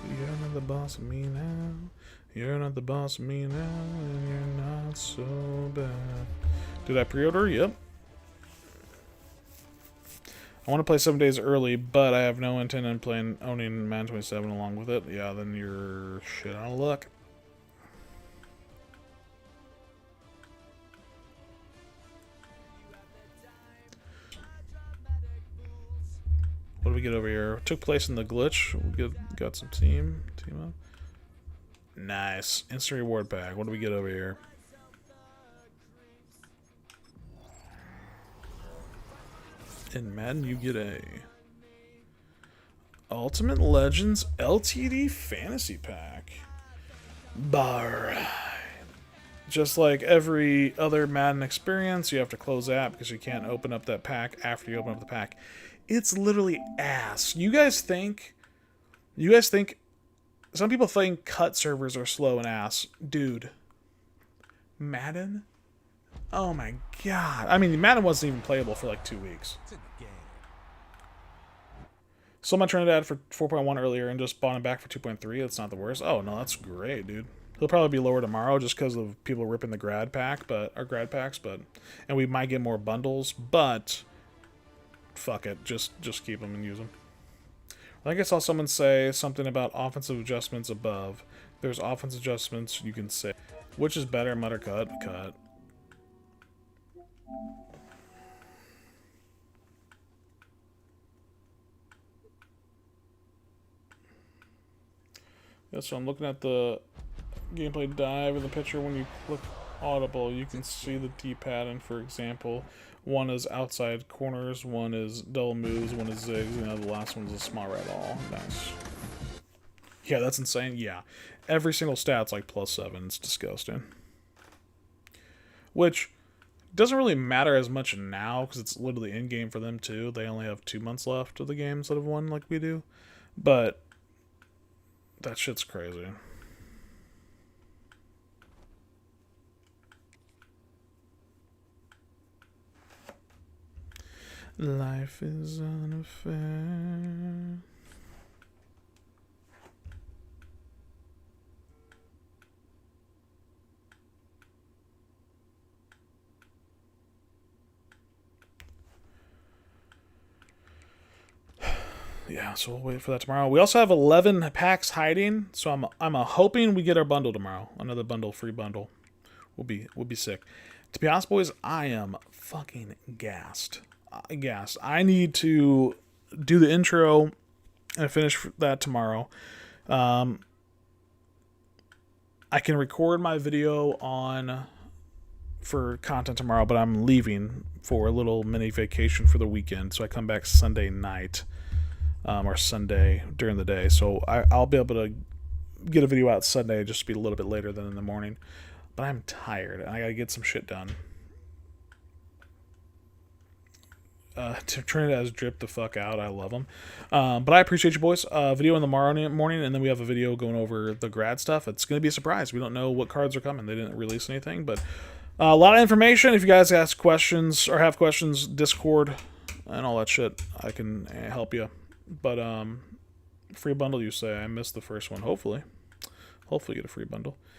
You're not the boss of me now. You're not the boss of me now, and you're not so bad. Did I pre-order? Yep. I want to play 7 days early, but I have no intent on owning Madden 27 along with it. Yeah, then you're shit out of luck. What do we get over here? Took place in the glitch. We got some team up. Nice. Instant reward pack. What do we get over here? In Madden, you get a Ultimate Legends LTD Fantasy Pack. Alright. Just like every other Madden experience, you have to close the app because you can't open up that pack after you open up the pack. It's literally ass. You guys think some people think cut servers are slow and ass. Dude. Madden? Oh my god. I mean, Madden wasn't even playable for like 2 weeks. It's in the game. Someone turned it out for 4.1 earlier and just bought it back for 2.3. That's not the worst. Oh no, that's great, dude. He'll probably be lower tomorrow just because of people ripping the grad packs, and we might get more bundles, but fuck it, just keep them and use them. I think I saw someone say something about offensive adjustments above. There's offensive adjustments you can say. Which is better, mud or cut? Cut. Yeah, so I'm looking at the gameplay dive in the picture. When you click audible, you can see the D-pad, and for example, one is outside corners, one is double moves, one is zigs, and the last one is a small red all. Nice. Yeah, that's insane. Yeah. Every single stat's like +7. It's disgusting. Which doesn't really matter as much now because it's literally in-game for them too. They only have 2 months left of the games that have won like we do. But that shit's crazy. Life is unfair. Yeah, so we'll wait for that tomorrow. We also have 11 packs hiding, so I'm hoping we get our bundle tomorrow. Another bundle, free bundle. We'll be sick. To be honest, boys, I am fucking gassed. I need to do the intro and finish that tomorrow. I can record my video for content tomorrow, but I'm leaving for a little mini vacation for the weekend, so I come back Sunday night. Or Sunday during the day. So I'll be able to get a video out Sunday, just to be a little bit later than in the morning. But I'm tired, and I gotta get some shit done. Trinidad has dripped the fuck out. I love them. But I appreciate you, boys. Video in the morning, and then we have a video going over the grad stuff. It's going to be a surprise. We don't know what cards are coming. They didn't release anything, but a lot of information. If you guys ask questions or have questions, Discord and all that shit, I can help you. But free bundle, you say? I missed the first one. Hopefully get a free bundle.